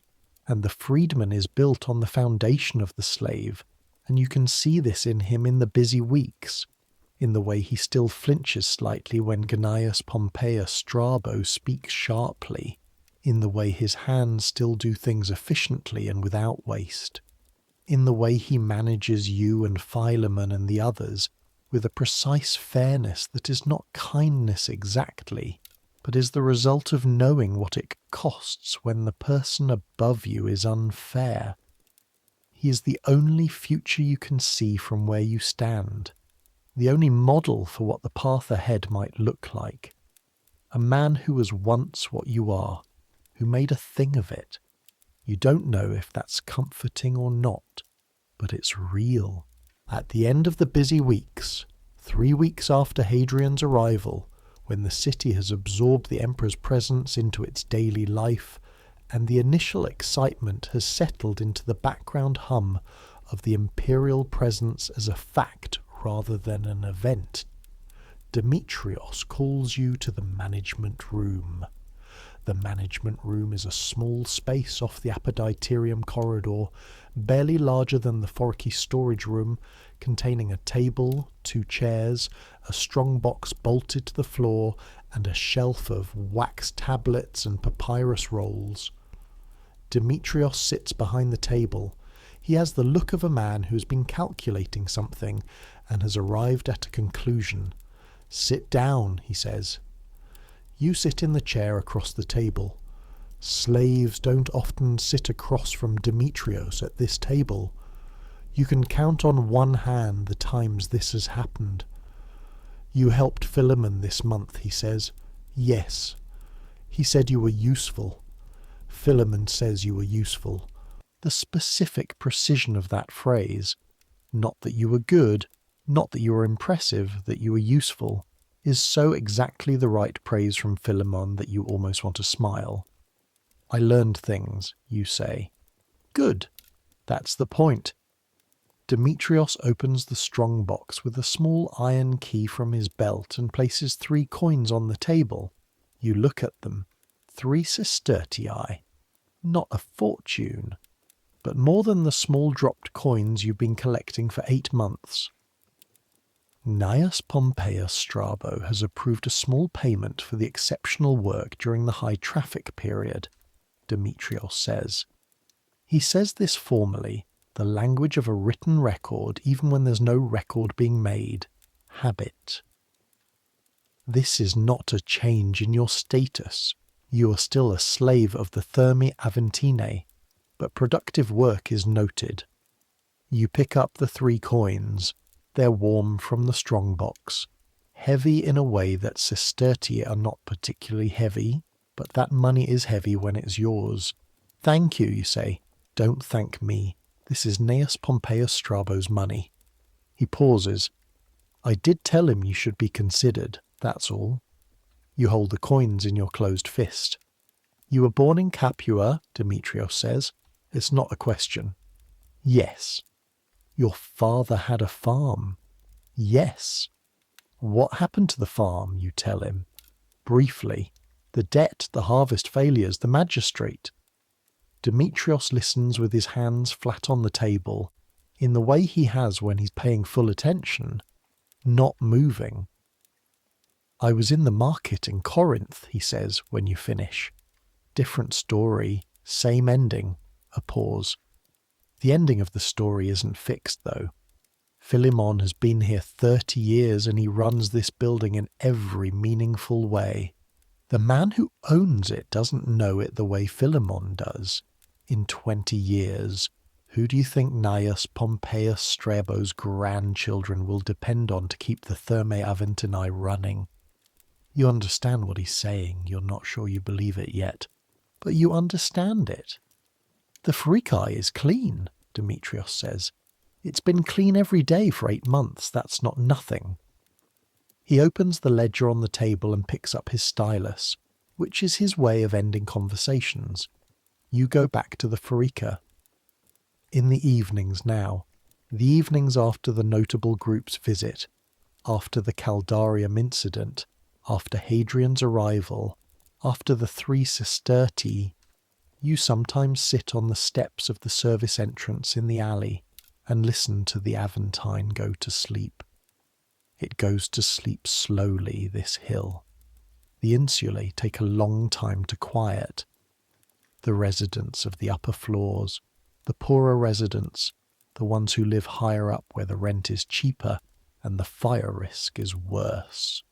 and the freedman is built on the foundation of the slave, and you can see this in him in the busy weeks, in the way he still flinches slightly when Gnaeus Pompeius Strabo speaks sharply, in the way his hands still do things efficiently and without waste, in the way he manages you and Philemon and the others with a precise fairness that is not kindness exactly, but is the result of knowing what it costs when the person above you is unfair. He is the only future you can see from where you stand, the only model for what the path ahead might look like. A man who was once what you are, who made a thing of it. You don't know if that's comforting or not, but it's real. At the end of the busy weeks, 3 weeks after Hadrian's arrival, when the city has absorbed the emperor's presence into its daily life, and the initial excitement has settled into the background hum of the imperial presence as a fact rather than an event, Demetrios calls you to the management room. The management room is a small space off the apoditerium corridor, barely larger than the forica storage room, containing a table, 2 chairs, a strong box bolted to the floor, and a shelf of wax tablets and papyrus rolls. Demetrios sits behind the table. He has the look of a man who has been calculating something and has arrived at a conclusion. "Sit down," he says. You sit in the chair across the table. Slaves don't often sit across from Demetrios at this table. You can count on one hand the times this has happened. You helped Philemon this month, he says. Yes. He said you were useful. Philemon says you were useful. The specific precision of that phrase, not that you were good, not that you were impressive, that you were useful, is so exactly the right praise from Philemon that you almost want to smile. I learned things, you say. Good. That's the point. Demetrios opens the strong box with a small iron key from his belt and places 3 coins on the table. You look at them. 3 sestertii. Not a fortune, but more than the small dropped coins you've been collecting for 8 months. Gnaeus Pompeius Strabo has approved a small payment for the exceptional work during the high traffic period, Demetrios says. He says this formally, the language of a written record even when there's no record being made. Habit. This is not a change in your status. You are still a slave of the Thermae Aventinae, but productive work is noted. You pick up the 3 coins. They're warm from the strong box, heavy in a way that sestertii are not particularly heavy, but that money is heavy when it's yours. Thank you, you say. Don't thank me. This is Gnaeus Pompeius Strabo's money. He pauses. I did tell him you should be considered, that's all. You hold the coins in your closed fist. You were born in Capua, Demetrios says. It's not a question. Yes. Your father had a farm. Yes. What happened to the farm, you tell him. Briefly. The debt, the harvest failures, the magistrate. Demetrios listens with his hands flat on the table, in the way he has when he's paying full attention, not moving. I was in the market in Corinth, he says, when you finish. Different story, same ending, a pause. The ending of the story isn't fixed, though. Philemon has been here 30 years and he runs this building in every meaningful way. The man who owns it doesn't know it the way Philemon does. In 20 years, who do you think Gnaeus Pompeius Strabo's grandchildren will depend on to keep the Thermae Aventinae running? You understand what he's saying, you're not sure you believe it yet, but you understand it. The forica is clean, Demetrios says. It's been clean every day for 8 months, that's not nothing. He opens the ledger on the table and picks up his stylus, which is his way of ending conversations. You go back to the forica. In the evenings now, the evenings after the notable group's visit, after the Caldarium incident, after Hadrian's arrival, after the 3 sestertii, you sometimes sit on the steps of the service entrance in the alley and listen to the Aventine go to sleep. It goes to sleep slowly, this hill. The insulae take a long time to quiet. The residents of the upper floors, the poorer residents, the ones who live higher up where the rent is cheaper and the fire risk is worse,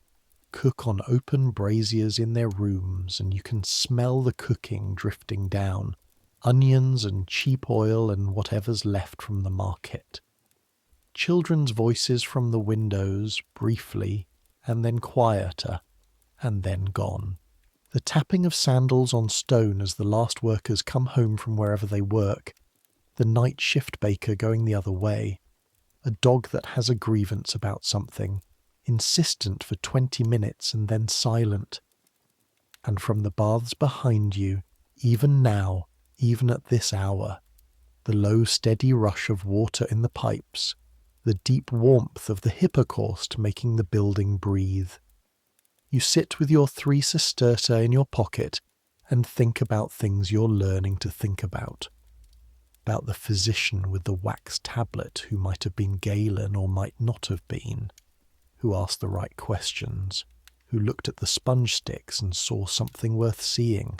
cook on open braziers in their rooms and you can smell the cooking drifting down, onions and cheap oil and whatever's left from the market. Children's voices from the windows, briefly, and then quieter, and then gone. The tapping of sandals on stone as the last workers come home from wherever they work, the night shift baker going the other way, a dog that has a grievance about something, insistent for 20 minutes and then silent. And from the baths behind you, even now, even at this hour, the low steady rush of water in the pipes, the deep warmth of the hypocaust making the building breathe. You sit with your 3 sestertii in your pocket and think about things you're learning to think about the physician with the wax tablet who might have been Galen or might not have been, who asked the right questions, who looked at the sponge sticks and saw something worth seeing,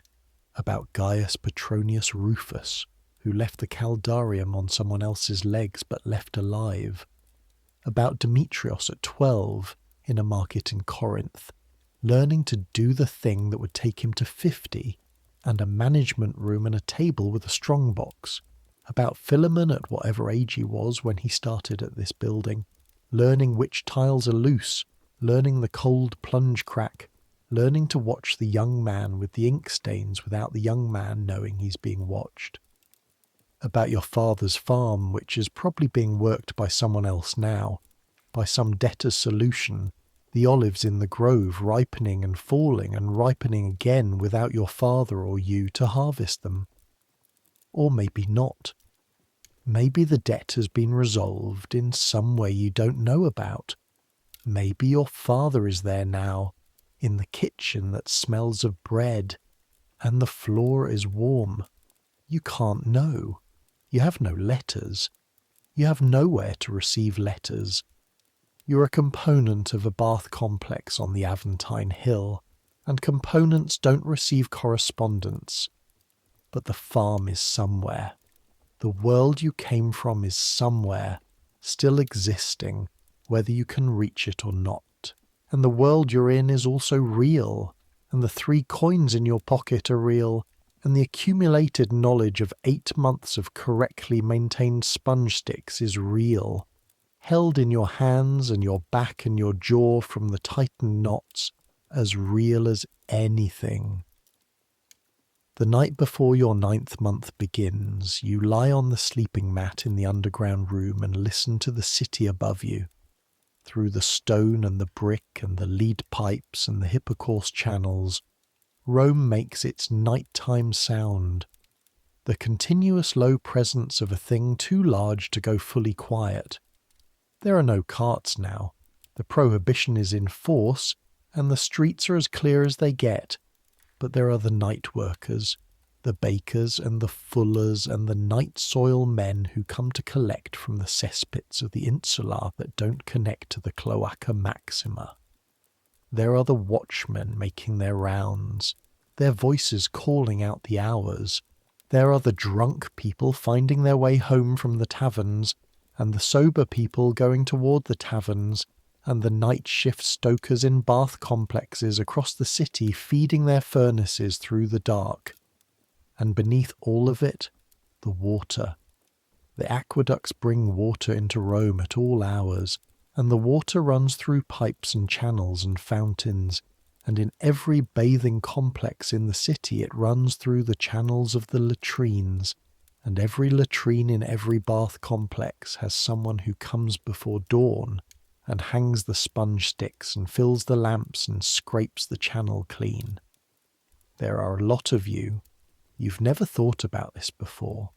about Gaius Petronius Rufus, who left the Caldarium on someone else's legs but left alive, about Demetrios at 12 in a market in Corinth, learning to do the thing that would take him to 50, and a management room and a table with a strong box, about Philemon at whatever age he was when he started at this building, learning which tiles are loose, learning the cold plunge crack, learning to watch the young man with the ink stains without the young man knowing he's being watched. About your father's farm, which is probably being worked by someone else now, by some debtor's solution, the olives in the grove ripening and falling and ripening again without your father or you to harvest them. Or maybe not. Maybe the debt has been resolved in some way you don't know about. Maybe your father is there now, in the kitchen that smells of bread, and the floor is warm. You can't know. You have no letters. You have nowhere to receive letters. You're a component of a bath complex on the Aventine Hill, and components don't receive correspondence. But the farm is somewhere. The world you came from is somewhere, still existing, whether you can reach it or not. And the world you're in is also real, and the 3 coins in your pocket are real, and the accumulated knowledge of 8 months of correctly maintained sponge sticks is real, held in your hands and your back and your jaw from the tightened knots, as real as anything. The night before your 9th month begins, you lie on the sleeping mat in the underground room and listen to the city above you. Through the stone and the brick and the lead pipes and the hypocaust channels, Rome makes its nighttime sound, the continuous low presence of a thing too large to go fully quiet. There are no carts now. The prohibition is in force, and the streets are as clear as they get. But there are the night workers, the bakers and the fullers and the night soil men who come to collect from the cesspits of the insula that don't connect to the cloaca maxima. There are the watchmen making their rounds, their voices calling out the hours. There are the drunk people finding their way home from the taverns, and the sober people going toward the taverns, and the night shift stokers in bath complexes across the city feeding their furnaces through the dark. And beneath all of it, the water. The aqueducts bring water into Rome at all hours, and the water runs through pipes and channels and fountains, and in every bathing complex in the city it runs through the channels of the latrines, and every latrine in every bath complex has someone who comes before dawn and hangs the sponge sticks and fills the lamps and scrapes the channel clean. There are a lot of you. You've never thought about this before,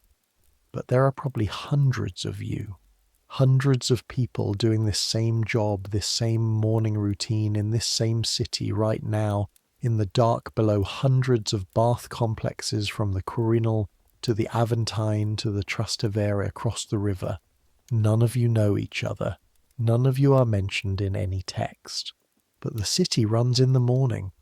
but there are probably hundreds of you, hundreds of people doing this same job, this same morning routine in this same city right now, in the dark below hundreds of bath complexes from the Quirinal to the Aventine to the Trastevere across the river. None of you know each other. None of you are mentioned in any text. But the city runs in the morning.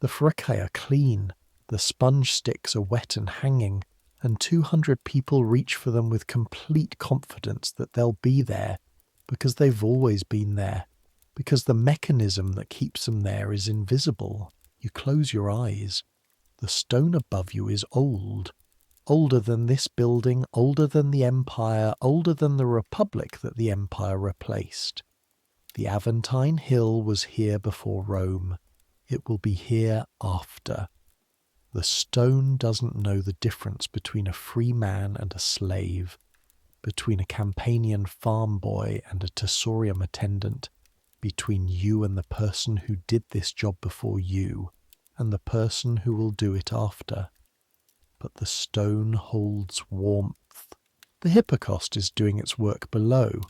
The forica are clean. The sponge sticks are wet and hanging, and 200 people reach for them with complete confidence that they'll be there, because they've always been there, because the mechanism that keeps them there is invisible. You close your eyes. The stone above you is old. Older than this building, older than the empire, older than the republic that the empire replaced. The Aventine Hill was here before Rome. It will be here after. The stone doesn't know the difference between a free man and a slave, between a Campanian farm boy and a tersorium attendant, between you and the person who did this job before you, and the person who will do it after. But the stone holds warmth. The hypocaust is doing its work below.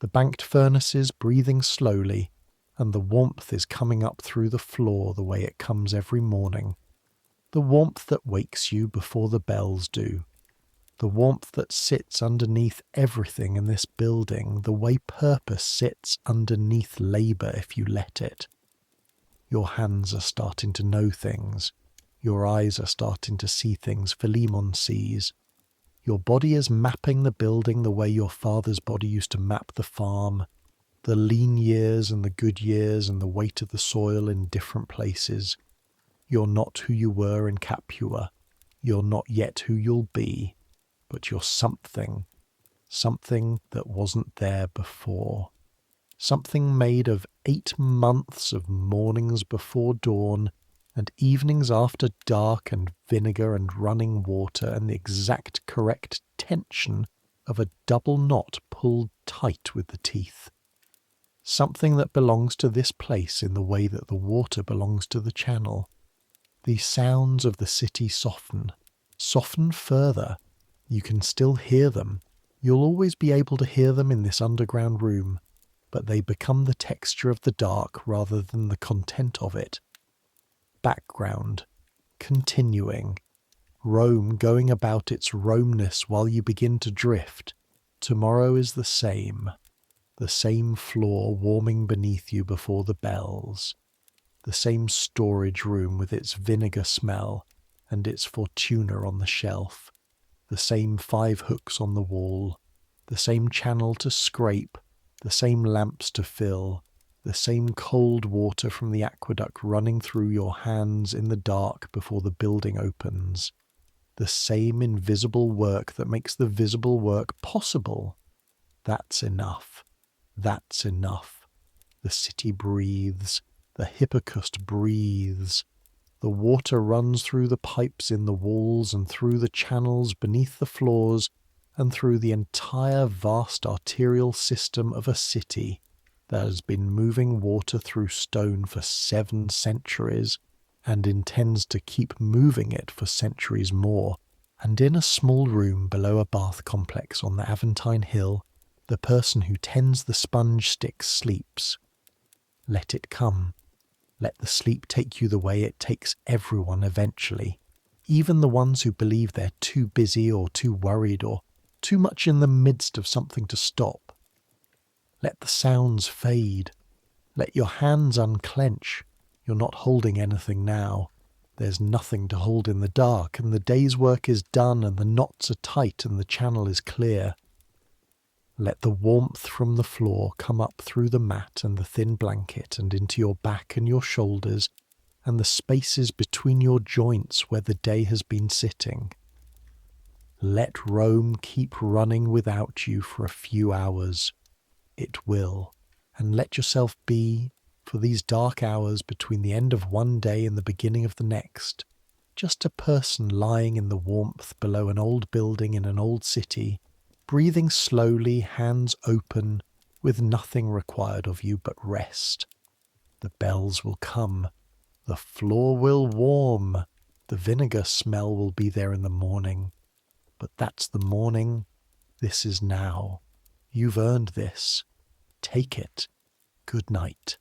The banked furnaces breathing slowly, and the warmth is coming up through the floor the way it comes every morning. The warmth that wakes you before the bells do. The warmth that sits underneath everything in this building, the way purpose sits underneath labour if you let it. Your hands are starting to know things. Your eyes are starting to see things Philemon sees. Your body is mapping the building the way your father's body used to map the farm, the lean years and the good years and the weight of the soil in different places. You're not who you were in Capua. You're not yet who you'll be, but you're something that wasn't there before. something made of 8 months of mornings before dawn and evenings after dark and vinegar and running water and the exact correct tension of a double knot pulled tight with the teeth. Something that belongs to this place in the way that the water belongs to the channel. The sounds of the city soften further. You can still hear them. You'll always be able to hear them in this underground room, but they become the texture of the dark rather than the content of it. Background. Continuing. Rome going about its Romeness while you begin to drift. Tomorrow is the same. The same floor warming beneath you before the bells. The same storage room with its vinegar smell and its Fortuna on the shelf. The same 5 hooks on the wall. The same channel to scrape. The same lamps to fill. The same cold water from the aqueduct running through your hands in the dark before the building opens. The same invisible work that makes the visible work possible. That's enough. That's enough. The city breathes. The hypocaust breathes. The water runs through the pipes in the walls and through the channels beneath the floors and through the entire vast arterial system of a city that has been moving water through stone for 7 centuries and intends to keep moving it for centuries more. And in a small room below a bath complex on the Aventine Hill, the person who tends the sponge stick sleeps. Let it come. Let the sleep take you the way it takes everyone eventually, even the ones who believe they're too busy or too worried or too much in the midst of something to stop. Let the sounds fade. Let your hands unclench. You're not holding anything now. There's nothing to hold in the dark, and the day's work is done, and the knots are tight, and the channel is clear. Let the warmth from the floor come up through the mat and the thin blanket and into your back and your shoulders and the spaces between your joints where the day has been sitting. Let Rome keep running without you for a few hours. It will. And let yourself be, for these dark hours between the end of one day and the beginning of the next, just a person lying in the warmth below an old building in an old city, breathing slowly, hands open, with nothing required of you but rest. The bells will come. The floor will warm. The vinegar smell will be there in the morning. But that's the morning. This is now. You've earned this. Take it. Good night.